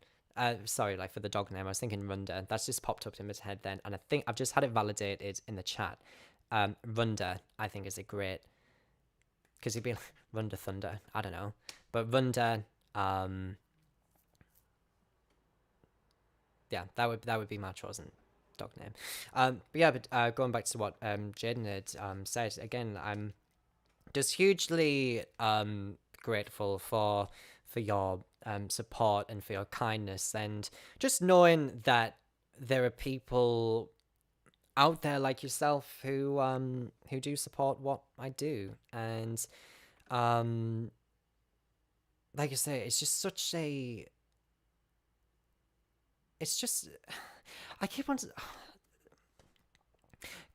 Sorry, like for the dog name, I was thinking Runda. That's just popped up in my head then, and I think I've just had it validated in the chat. Runda, I think, is a great, because you'd be like, Runda Thunder. I don't know. But Runda, um, yeah, that would be my chosen dog name. But yeah, but going back to what Jaden had said again, I'm just hugely grateful for your support and for your kindness, and just knowing that there are people out there like yourself who do support what I do, and um like I say, it's just such a it's just I keep on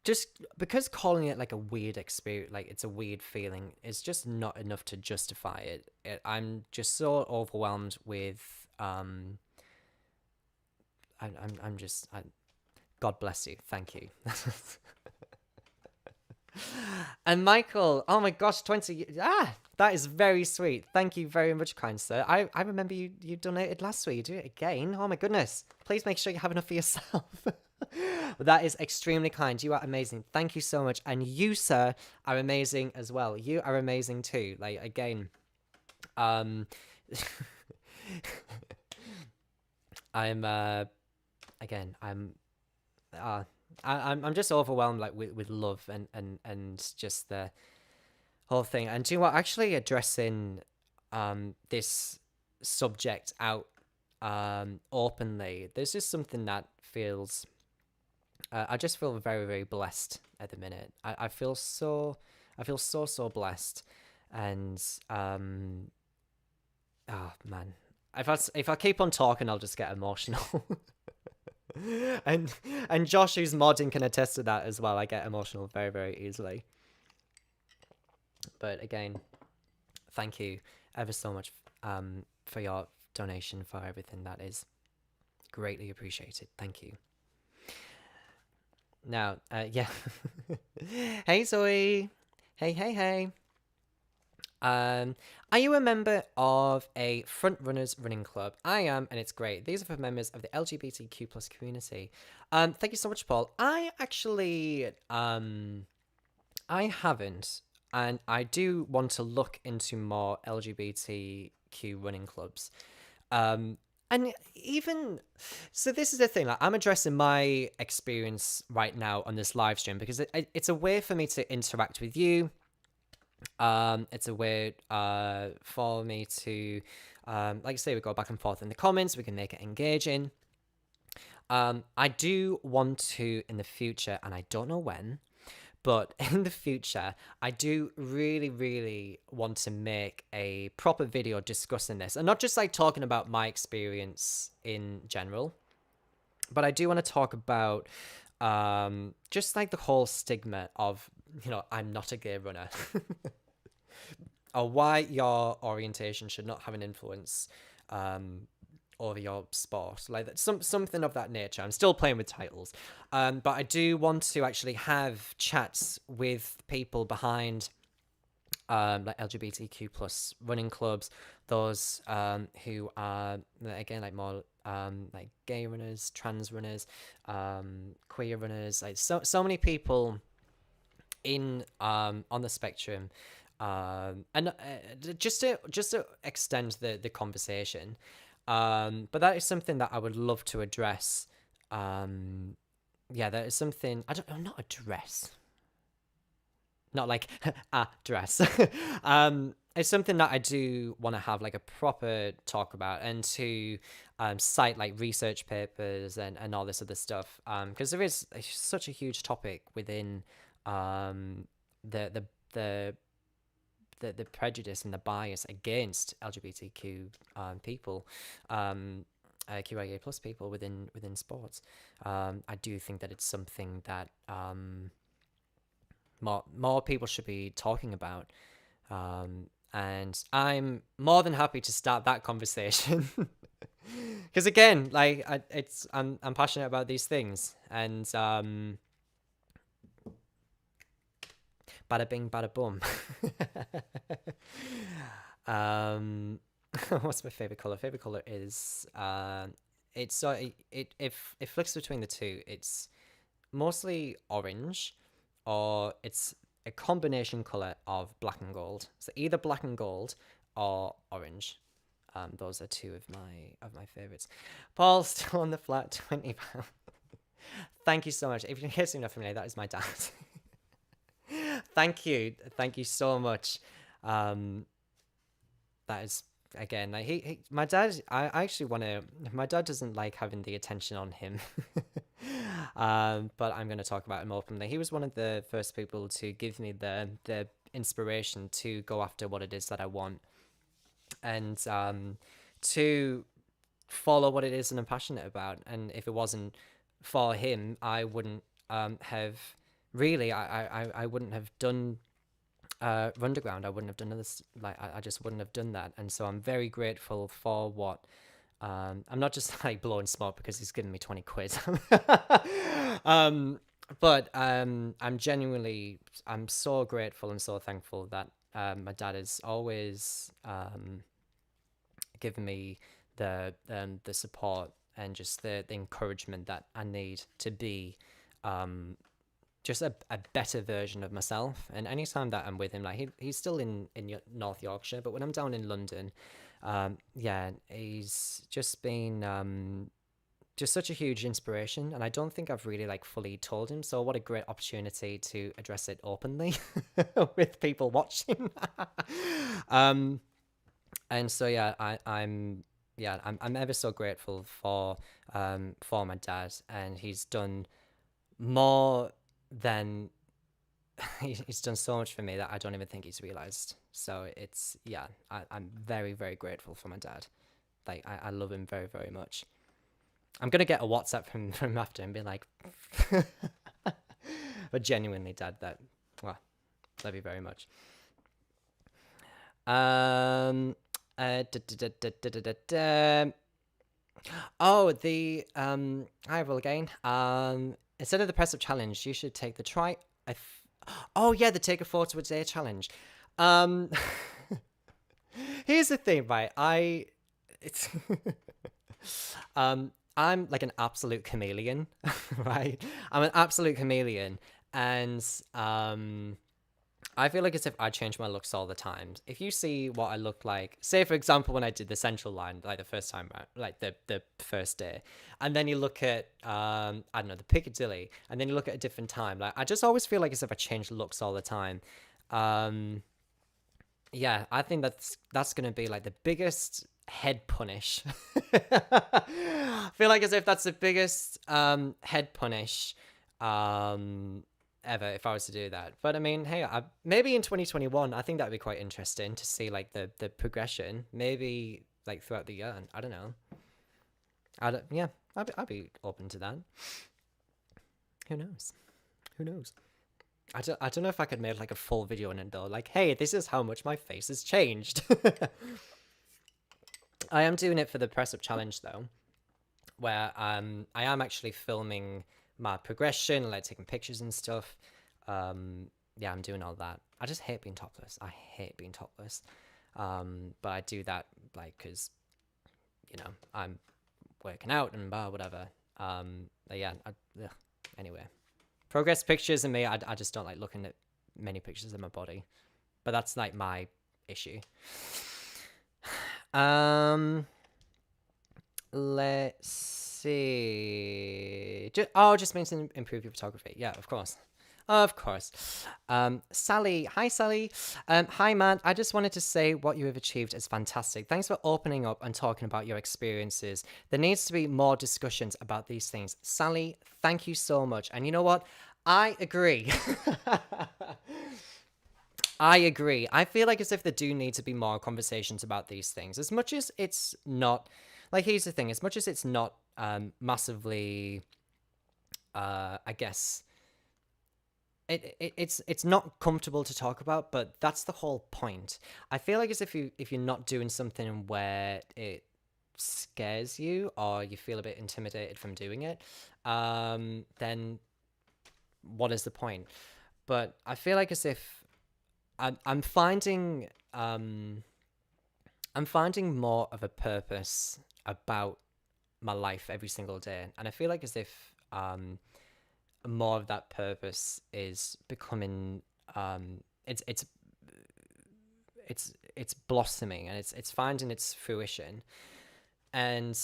just because calling it like a weird experience, like it's a weird feeling, is just not enough to justify it. I'm just so overwhelmed with I'm just God bless you, thank you. And Michael, oh my gosh, 20 that is very sweet. Thank you very much, kind sir. I remember you donated last week. You do it again. Oh my goodness. Please make sure you have enough for yourself. That is extremely kind. You are amazing. Thank you so much. And you, sir, are amazing as well. You are amazing too. Like, again, um I'm again, uh I'm just overwhelmed, like, with love and just the whole thing. And do you know what, actually addressing this subject out openly, there's just something that feels I just feel very, very blessed at the minute. I feel so blessed. And oh man, if I keep on talking, I'll just get emotional. and and Josh, who's modding, can attest to that as well. I get emotional very, very easily. But again, thank you ever so much for your donation, for everything. That is greatly appreciated. Thank you. Now, yeah. Hey, Zoe. Hey, hey, hey. Are you a member of a front runners running club? I am, and it's great. These are for members of the LGBTQ plus community. Thank you so much, Paul. I actually, I haven't, and I do want to look into more LGBTQ running clubs. And even so, this is the thing. Like, I'm addressing my experience right now on this live stream because it's a way for me to interact with you. It's a way for me to, like I say, we go back and forth in the comments. We can make it engaging. I do want to in the future, and I don't know when, but in the future, I do really, really want to make a proper video discussing this, and not just like talking about my experience in general, but I do want to talk about just like the whole stigma of, I'm not a gay runner. Or why your orientation should not have an influence over your sport, like that, something of that nature. I'm still playing with titles, but I do want to actually have chats with people behind like LGBTQ plus running clubs, those who are, again, like more like gay runners, trans runners, queer runners, like so many people in on the spectrum, and just to extend the conversation. But that is something that I would love to address. Yeah, that is something I don't not address, not like a dress. It's something that I do want to have like a proper talk about, and to cite like research papers and all this other stuff. Because there is such a huge topic within the the the prejudice and the bias against LGBTQ people, QIA plus people within sports. I do think that it's something that more people should be talking about, and I'm more than happy to start that conversation. Because again, like I'm passionate about these things, and bada bing, bada boom. What's my favorite color? Favorite color is it's so it flicks between the two. It's mostly orange, or it's a combination color of black and gold. So either black and gold, or orange. Those are two of my favorites. Paul, still on the flat, £20. Thank you so much. If you can hear enough from me, that is my dad. Thank you so much. That is, again, like my dad. I actually want to. My dad doesn't like having the attention on him. But I'm going to talk about him openly. He was one of the first people to give me the inspiration to go after what it is that I want, and to follow what it is that I'm passionate about. And if it wasn't for him, I wouldn't have really. I wouldn't have done Runderground. I wouldn't have done this. Like I just wouldn't have done that. And so I'm very grateful for what. I'm not just like blowing smoke because he's given me 20 quid. But I'm genuinely, I'm so grateful and so thankful that my dad has always given me the support and just the encouragement that I need to be just a better version of myself. And anytime that I'm with him, like he's still in North Yorkshire, but when I'm down in London, yeah, he's just been just such a huge inspiration, and I don't think I've really like fully told him. So what a great opportunity to address it openly with people watching. And so yeah, I'm ever so grateful for my dad, and he's done more than he's done so much for me that I don't even think he's realized. So it's, yeah, I'm very, very grateful for my dad. Like I love him very, very much. I'm gonna get a WhatsApp from him after and be like, but genuinely, Dad, well, love you very much. Oh, hi, Roll again. Instead of the press up challenge, you should take the try. Oh yeah, the take a photo a day challenge. Here's the thing, right? It's I'm like an absolute chameleon, right? I'm an absolute chameleon, and I feel like as if I change my looks all the time. If you see what I look like, say for example when I did the central line, like the first time, like the first day, and then you look at I don't know, the Piccadilly, and then you look at a different time, like I just always feel like as if I change looks all the time. Yeah, I think that's gonna be like the biggest head punish. I feel like as if that's the biggest head punish ever if I was to do that. But I mean, hey, maybe in 2021, I think that'd be quite interesting to see like the progression. Maybe like throughout the year. I don't know. Yeah, I'd be open to that. Who knows? Who knows? I don't know if I could make like a full video on it though. Like, hey, this is how much my face has changed. I am doing it for the press up challenge though, where I am actually filming my progression, like taking pictures and stuff. Yeah, I'm doing all that. I just hate being topless. I hate being topless. But I do that like because, you know, I'm working out and whatever. But yeah. Anyway, progress pictures and me. I just don't like looking at many pictures of my body. But that's like my issue. Let's see. Just means to improve your photography. Yeah, of course. Of course. Sally. Hi, Sally. Hi, Matt. I just wanted to say what you have achieved is fantastic. Thanks for opening up and talking about your experiences. There needs to be more discussions about these things. Sally, thank you so much. And you know what? I agree. I agree. I feel like as if there do need to be more conversations about these things. As much as it's not, like, here's the thing, as much as it's not massively, I guess, it's not comfortable to talk about, but that's the whole point. I feel like as if you're not doing something where it scares you or you feel a bit intimidated from doing it, then what is the point? But I feel like as if I'm finding more of a purpose about my life every single day, and I feel like as if more of that purpose is becoming it's blossoming and it's finding its fruition. And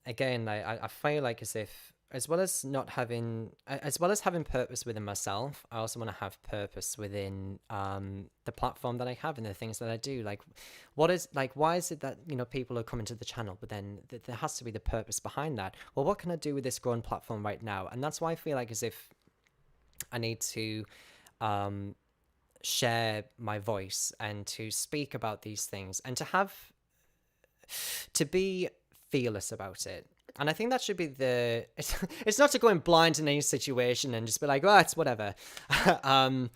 again, like I feel like as if, as well as not having, as well as having purpose within myself, I also want to have purpose within the platform that I have and the things that I do. Like, what is, like, why is it that, you know, people are coming to the channel, but then there has to be the purpose behind that? Well, what can I do with this growing platform right now? And that's why I feel like as if I need to share my voice and to speak about these things and to be fearless about it. And I think that should be it's not to go in blind in any situation and just be like, oh, it's whatever. But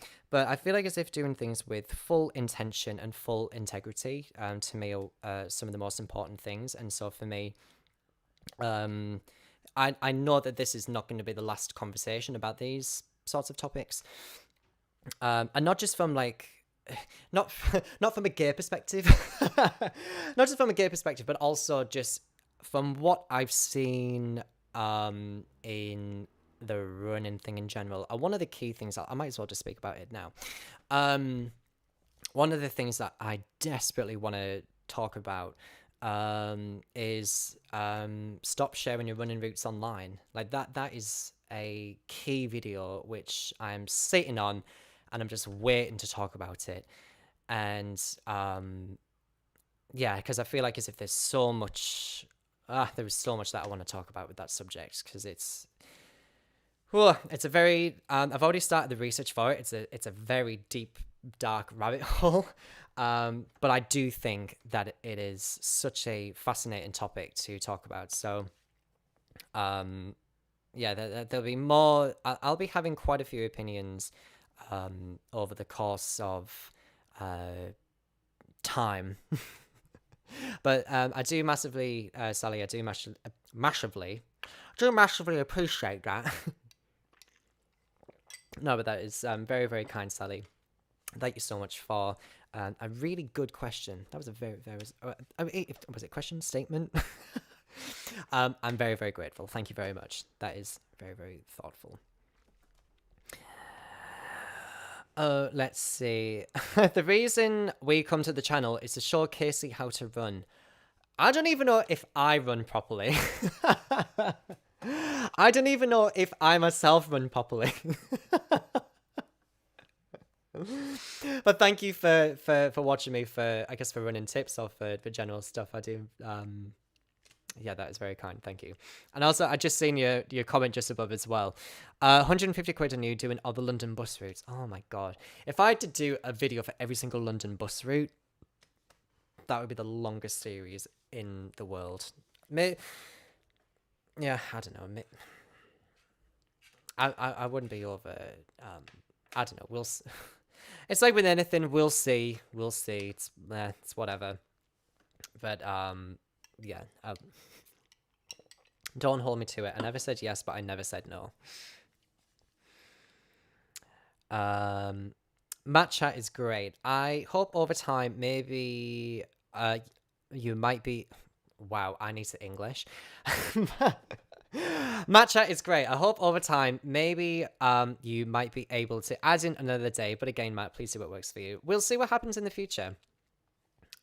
I feel like as if doing things with full intention and full integrity, to me, are some of the most important things. And so for me, I know that this is not going to be the last conversation about these sorts of topics. And not just from like, not not from a gay perspective, not just from a gay perspective, but also just from what I've seen in the running thing in general. One of the key things, I might as well just speak about it now. One of the things that I desperately want to talk about is stop sharing your running routes online. Like that is a key video which I'm sitting on and I'm just waiting to talk about it. And yeah, because I feel like as if there's so much there is so much that I want to talk about with that subject, because it's a very I've already started the research for it. It's a very deep, dark rabbit hole. But I do think that it is such a fascinating topic to talk about. So yeah, there'll be more. I'll be having quite a few opinions over the course of time. But I do massively, Sally, I do massively appreciate that. No, but that is very, very kind, Sally. Thank you so much for a really good question. That was a very, very, was it question, statement? I'm very, very grateful. Thank you very much. That is very, very thoughtful. Let's see. The reason we come to the channel is to show Casey how to run. I don't even know if I run properly. I don't even know if I myself run properly. But thank you for watching me, for I guess for running tips or for general stuff. I do yeah, that is very kind. Thank you. And also, I just seen your comment just above as well. 150 quid on you doing all the London bus routes. Oh my god. If I had to do a video for every single London bus route, that would be the longest series in the world. Yeah, I don't know. I wouldn't be over. I don't know. We'll. It's like with anything. We'll see. We'll see. It's whatever. But yeah. Don't hold me to it. I never said yes, but I never said no. Matt chat is great. I hope over time maybe you might be. Wow, I need to English. Matt chat is great. I hope over time maybe you might be able to add in another day. But again, Matt, please do what works for you. We'll see what happens in the future.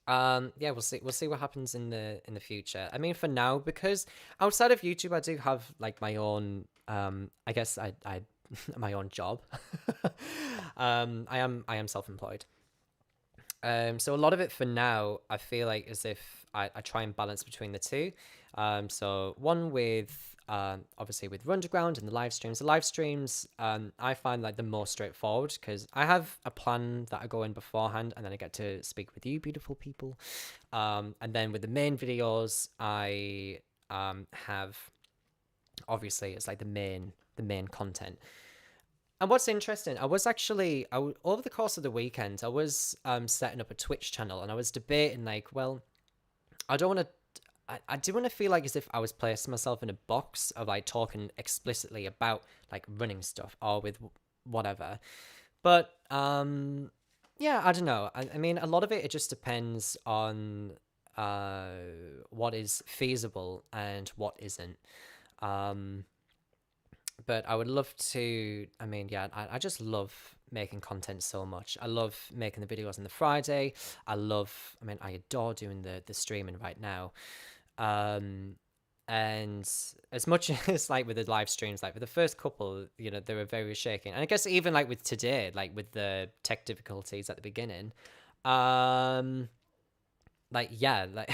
Yeah, we'll see what happens in the future. I mean, for now, because outside of YouTube, I do have like my own I guess I my own job. I am self-employed. So a lot of it for now, I feel like as if I try and balance between the two. So one with obviously with Runderground and the live streams. The live streams I find like the most straightforward, because I have a plan that I go in beforehand, and then I get to speak with you beautiful people. And then with the main videos, I have, obviously it's like the main content. And what's interesting, I was actually over the course of the weekend, I was setting up a Twitch channel, and I was debating like, well, I don't want to. I do want to feel like as if I was placing myself in a box of like talking explicitly about like running stuff or with whatever. But yeah, I don't know. I mean, a lot of it just depends on what is feasible and what isn't. But I would love to. I mean, yeah, I just love making content so much. I love making the videos on the Friday. I adore doing the streaming right now. Um, and as much as like with the live streams, like with the first couple, they were very shaking. And I guess even like with today, like with the tech difficulties at the beginning, um, like yeah, like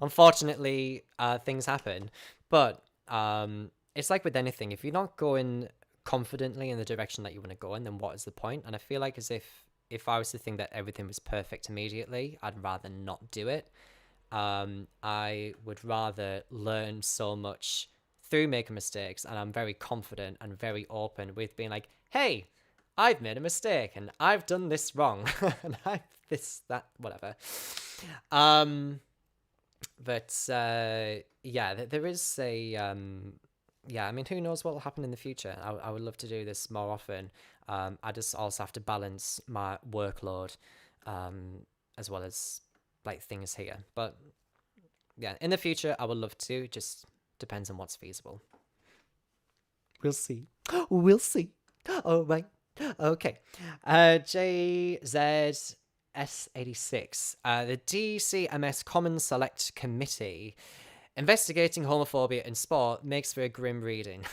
unfortunately, things happen. But it's like with anything, if you're not going confidently in the direction that you want to go in, then what is the point? And I feel like as if I was to think that everything was perfect immediately, I'd rather not do it. I would rather learn so much through making mistakes, and I'm very confident and very open with being like, hey, I've made a mistake and I've done this wrong and I've this, that, whatever. Um, but yeah, there is a yeah. I mean, who knows what will happen in the future? I would love to do this more often. I just also have to balance my workload, as well as like things here. But yeah, in the future, I would love to. Just depends on what's feasible. We'll see. We'll see. Oh my. Okay. JZS86. The DCMS Common Select Committee investigating homophobia in sport makes for a grim reading,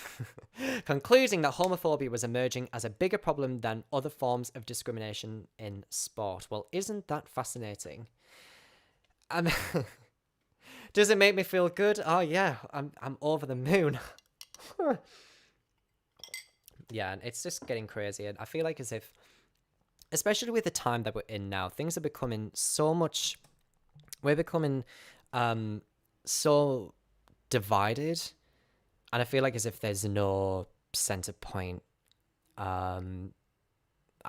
concluding that homophobia was emerging as a bigger problem than other forms of discrimination in sport. Well, isn't that fascinating? Does it make me feel good? Oh yeah, I'm over the moon. Yeah, and it's just getting crazy, and I feel like as if, especially with the time that we're in now, things are becoming so much. We're becoming so divided, and I feel like as if there's no center point. I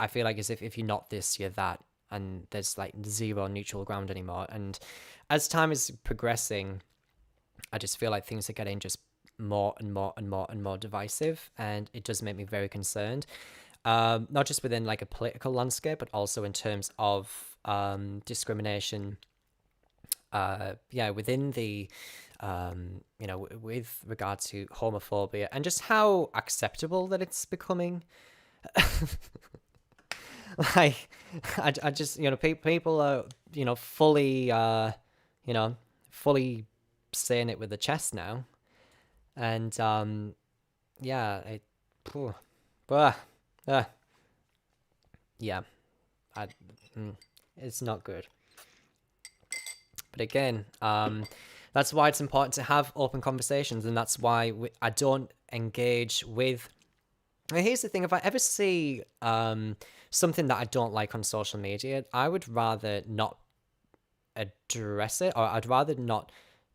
feel like as if you're not this, you're that, and there's like zero neutral ground anymore. And as time is progressing, I just feel like things are getting just more and more and more and more divisive, and it does make me very concerned. Not just within like a political landscape, but also in terms of discrimination. Yeah, within the with regard to homophobia and just how acceptable that it's becoming. Like, I just people are fully fully saying it with the chest now, and yeah, phew, ah, ah, yeah, I, it's not good. But again, that's why it's important to have open conversations, and that's why I don't engage with. And here's the thing: if I ever see something that I don't like on social media, I would rather not address it, or I'd rather not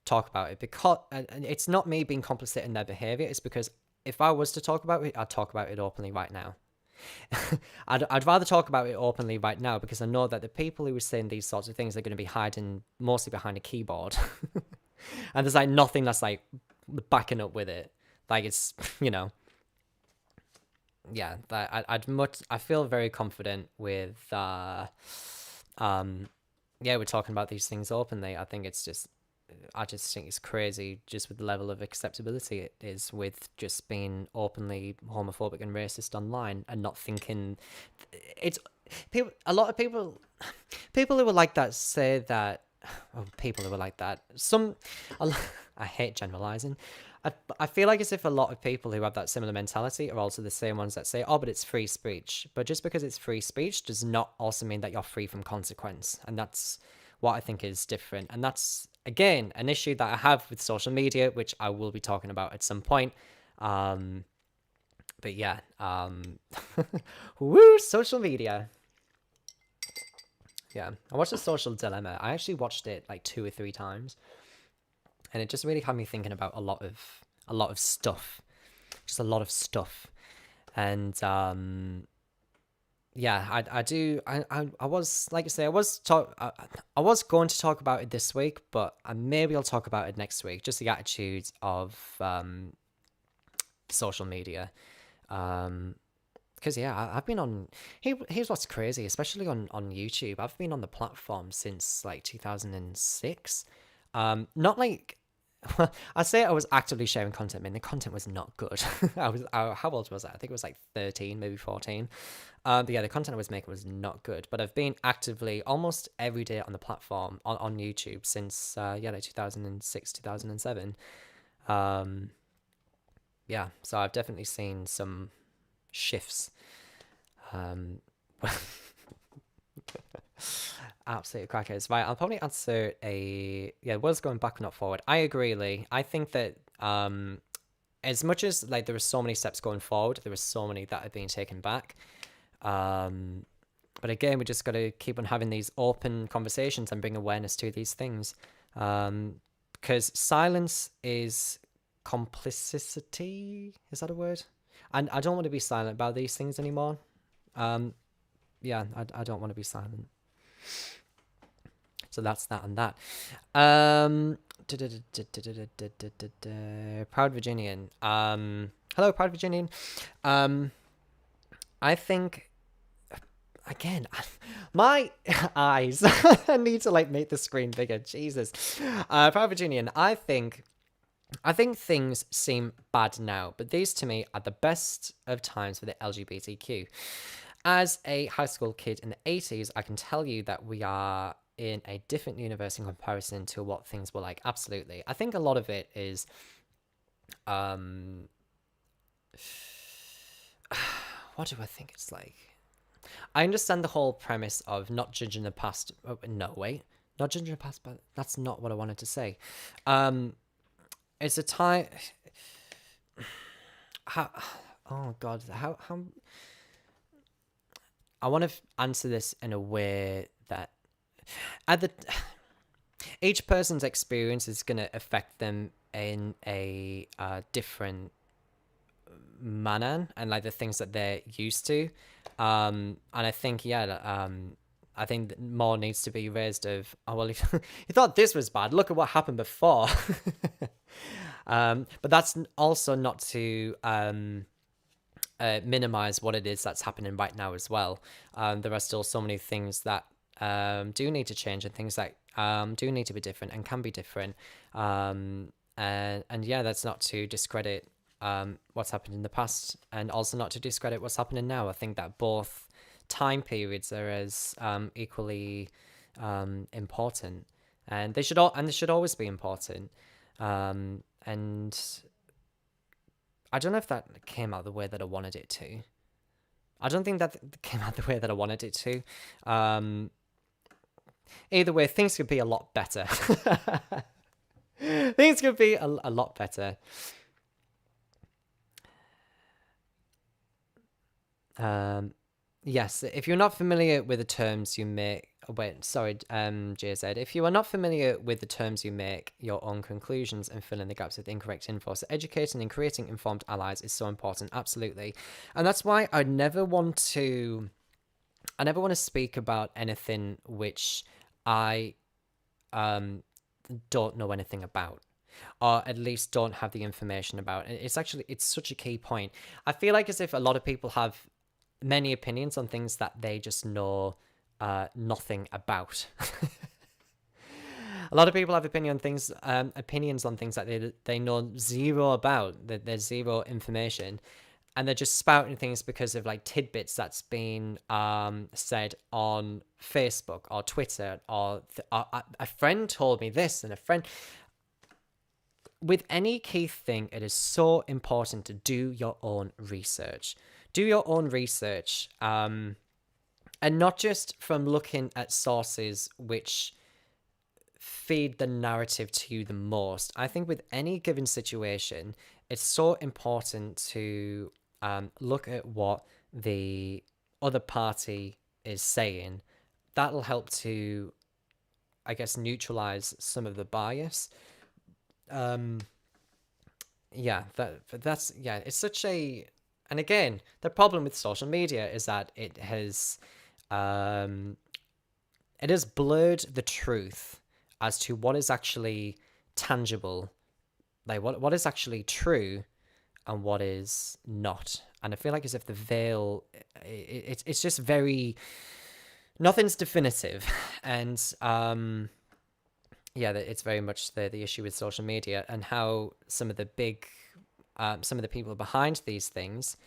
talk about it, because and it's not me being complicit in their behavior. It's because if I was to talk about it, I'd talk about it openly right now. I'd rather talk about it openly right now, because I know that the people who are saying these sorts of things are going to be hiding mostly behind a keyboard. And there's like nothing that's like backing up with it. Like it's, yeah, I feel very confident with, yeah, we're talking about these things openly. I just think it's crazy just with the level of acceptability it is with just being openly homophobic and racist online and not thinking it's people. A lot of people who are like that say that. Oh, people who are like that. I hate generalizing. I feel like as if a lot of people who have that similar mentality are also the same ones that say, oh, but it's free speech. But just because it's free speech does not also mean that you're free from consequence. And that's what I think is different. And that's, again, an issue that I have with social media, which I will be talking about at some point. But yeah, woo, social media. Yeah, I watched The Social Dilemma. I actually watched it like 2 or 3 times. And it just really had me thinking about a lot of stuff, just a lot of stuff. And yeah, I was, like I say, I was going to talk about it this week, but maybe I'll talk about it next week. Just the attitudes of social media, because yeah, I've been on. Here's what's crazy, especially on YouTube. I've been on the platform since like 2006. Not like I say I was actively sharing content. I mean, the content was not good. How old was I? I think it was like 13, maybe 14. But yeah, the content I was making was not good. But I've been actively almost every day on the platform on YouTube since like 2006, 2007. Um, yeah, so I've definitely seen some shifts. Um, Absolute crackers. Right, I'll probably answer was going back, not forward. I agree, Lee. I think that as much as like there are so many steps going forward, there are so many that are being taken back. But again, we just got to keep on having these open conversations and bring awareness to these things. Because silence is complicity. Is that a word? And I don't want to be silent about these things anymore. I don't want to be silent. So that's that and that. Proud Virginian. Hello, Proud Virginian. I think, again, my eyes. I need to like make the screen bigger. Jesus. Proud Virginian. I think things seem bad now, but these to me are the best of times for the LGBTQ. As a high school kid in the 80s, I can tell you that we are in a different universe in comparison to what things were like. Absolutely. I think a lot of it is what do I think it's like? I understand the whole premise of not judging the past. Oh, no, wait. Not judging the past, but that's not what I wanted to say. It's a time... Oh, God. How... I want to answer this in a way that each person's experience is going to affect them in a different manner and like the things that they're used to. And I think, I think that more needs to be raised of, oh, well, if you thought this was bad, look at what happened before. But that's also not to... minimize what it is that's happening right now as well. There are still so many things that do need to change and things that do need to be different and can be different. And yeah, that's not to discredit what's happened in the past and also not to discredit what's happening now. I think that both time periods are as equally important, and they should always be important. And I don't know if that came out the way that I wanted it to. I don't think that came out the way that I wanted it to. Either way, things could be a lot better. Things could be a lot better. Yes, if you're not familiar with the terms you make... JZ. If you are not familiar with the terms, you make your own conclusions and fill in the gaps with incorrect info. So educating and creating informed allies is so important, absolutely. And that's why I never want to speak about anything which I don't know anything about, or at least don't have the information about. It's such a key point. I feel like as if a lot of people have many opinions on things that they just know nothing about. A lot of people have opinions on things that they know zero about, that there's zero information, and they're just spouting things because of like tidbits that's been said on Facebook or Twitter, or a friend told me this, and a friend... With any key thing, it is so important to do your own research. Do your own research, and not just from looking at sources which feed the narrative to you the most. I think with any given situation, it's so important to look at what the other party is saying. That'll help to, I guess, neutralize some of the bias. It's such a... And again, the problem with social media is that it has blurred the truth as to what is actually tangible, like what is actually true and what is not. And I feel like as if the veil, it's just very... Nothing's definitive. And yeah, that it's very much the issue with social media, and how some of the some of the people behind these things,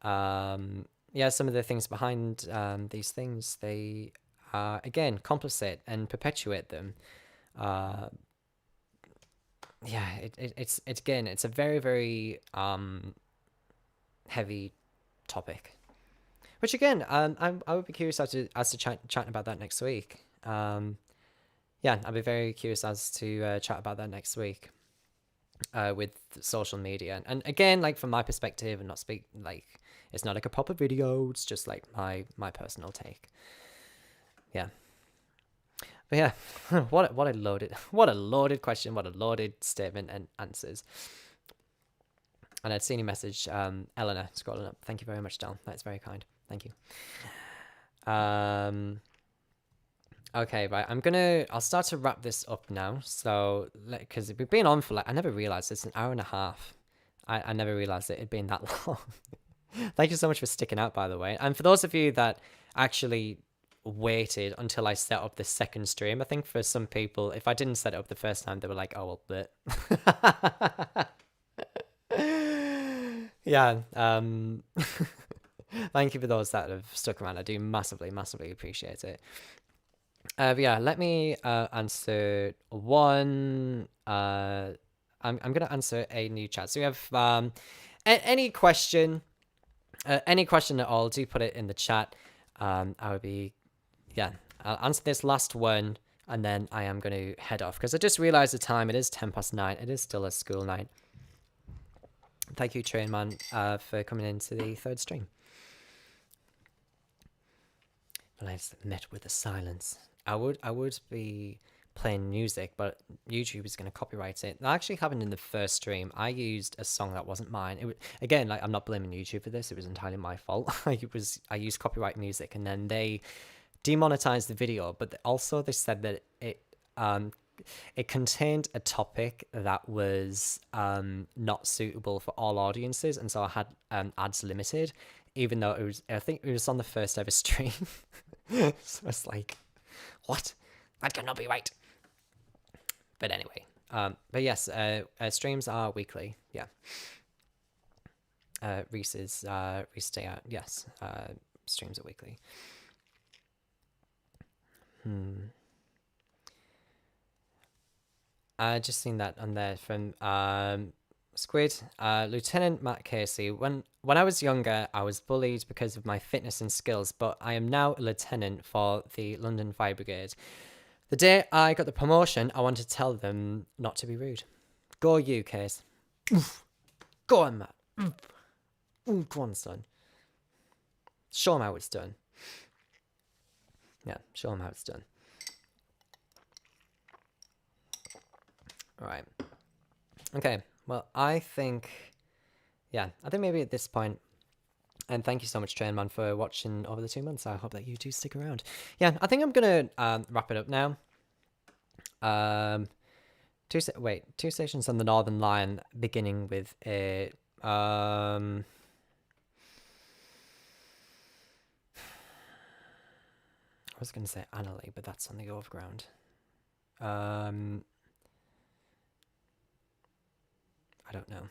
yeah, some of the things behind these things, they again complicate and perpetuate them. Uh, yeah, it's again, it's a very, very heavy topic. Which again, I would be curious as to chatting about that next week. Yeah, I'd be very curious as to chat about that next week with social media. And again, like from my perspective, and not speak like it's not like a proper video. It's just like my personal take. Yeah, but yeah, what a loaded question, what a loaded statement and answers. And I'd seen your message, Eleanor, scrolling up. Thank you very much, Del. That's very kind. Thank you. Okay, right. I'll start to wrap this up now. So, because we've been on for like, I never realized it's an hour and a half. I never realized it had been that long. Thank you so much for sticking out, by the way. And for those of you that actually waited until I set up the second stream, I think for some people, if I didn't set it up the first time, they were like, oh, well, but. Yeah. Thank you for those that have stuck around. I do massively, massively appreciate it. But yeah, let me answer one. I'm gonna answer a new chat. So we have any question, any question at all. Do put it in the chat. I would be, yeah. I'll answer this last one, and then I am going to head off because I just realized the time. It is 9:10. It is still a school night. Thank you, Train Man, for coming into the third stream. But I met with the silence. I would be playing music, but YouTube is going to copyright it. That actually happened in the first stream. I used a song that wasn't mine. It was, again, like I'm not blaming YouTube for this. It was entirely my fault. I used copyright music, and then they demonetized the video. But also they said that it contained a topic that was not suitable for all audiences, and so I had ads limited, even though it was, I think it was on the first ever stream. So it's like, what? That cannot be right. But anyway, but yes, streams are weekly. Yeah. Reese's Stay Out. Yes, streams are weekly. I just seen that on there from Squid. Lieutenant Matt Casey. When I was younger, I was bullied because of my fitness and skills, but I am now a lieutenant for the London Fire Brigade. The day I got the promotion, I wanted to tell them not to be rude. Go you, Case. Oof. Go on, Matt. Oof. Go on, son. Show him how it's done. Yeah, show him how it's done. All right. Okay. Well, I think maybe at this point, and thank you so much, Trainman, for watching over the 2 months. I hope that you do stick around. Yeah, I think I'm gonna wrap it up now. Two stations on the Northern Line, beginning with a I was gonna say Annalee, but that's on the overground. I don't know.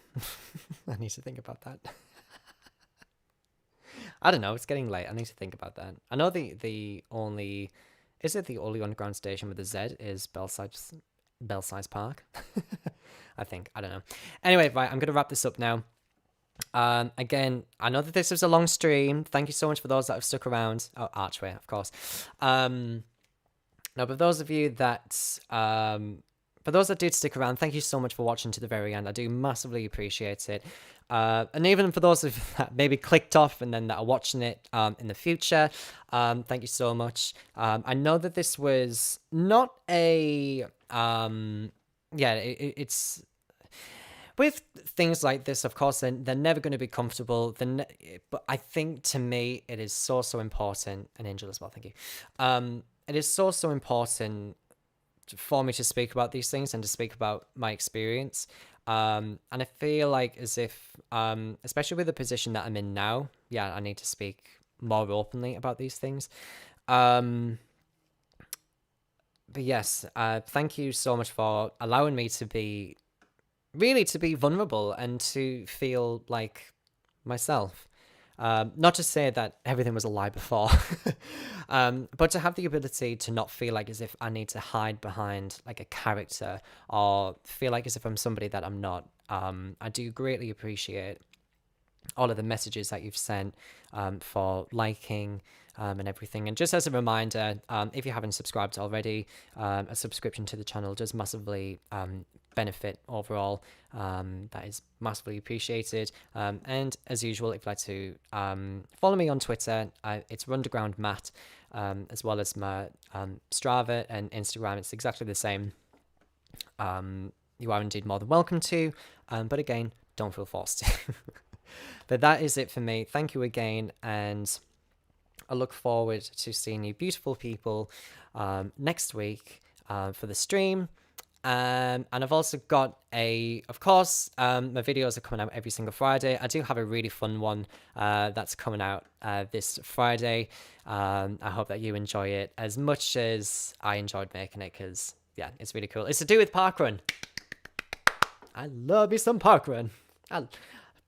I need to think about that. I don't know. It's getting late. I need to think about that. I know the only underground station with a Z is Belsize Park. I think. I don't know. Anyway, right. I'm gonna wrap this up now. Again, I know that this was a long stream. Thank you so much for those that have stuck around. Oh, Archway, of course. No, but those of you that for those that did stick around, thank you so much for watching to the very end. I do massively appreciate it. And even for those of you that maybe clicked off and then that are watching it in the future, thank you so much. I know that this was not a... it's... With things like this, of course, they're never going to be comfortable. But I think, to me, it is so important. And Angel as well, thank you. It is so important for me to speak about these things and to speak about my experience. And I feel like as if, especially with the position that I'm in now, I need to speak more openly about these things. But yes, thank you so much for allowing me to be really to be vulnerable and to feel like myself. Not to say that everything was a lie before, but to have the ability to not feel like as if I need to hide behind like a character or feel like as if I'm somebody that I'm not. I do greatly appreciate all of the messages that you've sent, for liking, and everything. And just as a reminder, if you haven't subscribed already, a subscription to the channel does massively benefit overall. That is massively appreciated. And as usual, if you'd like to follow me on Twitter, it's Runderground Matt, as well as my Strava and Instagram. It's exactly the same. You are indeed more than welcome to, but again, don't feel forced to. But that is it for me. Thank you again, and I look forward to seeing you beautiful people next week for the stream. And I've also got of course, my videos are coming out every single Friday. I do have a really fun one that's coming out this Friday. I hope that you enjoy it as much as I enjoyed making it, because, yeah, it's really cool. It's to do with parkrun. I love me some parkrun.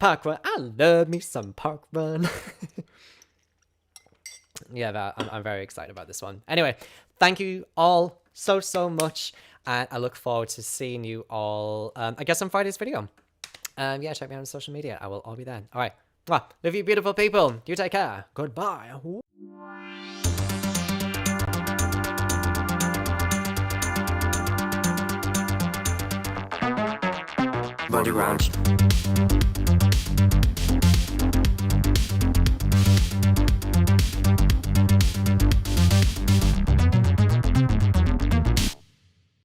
Parkrun. I love me some parkrun. Yeah, I'm very excited about this one. Anyway, thank you all so much, and I look forward to seeing you all, I guess, on Friday's video. Yeah, check me out on social media. I will all be there. All right. Well, love you beautiful people. You take care. Goodbye. Underground.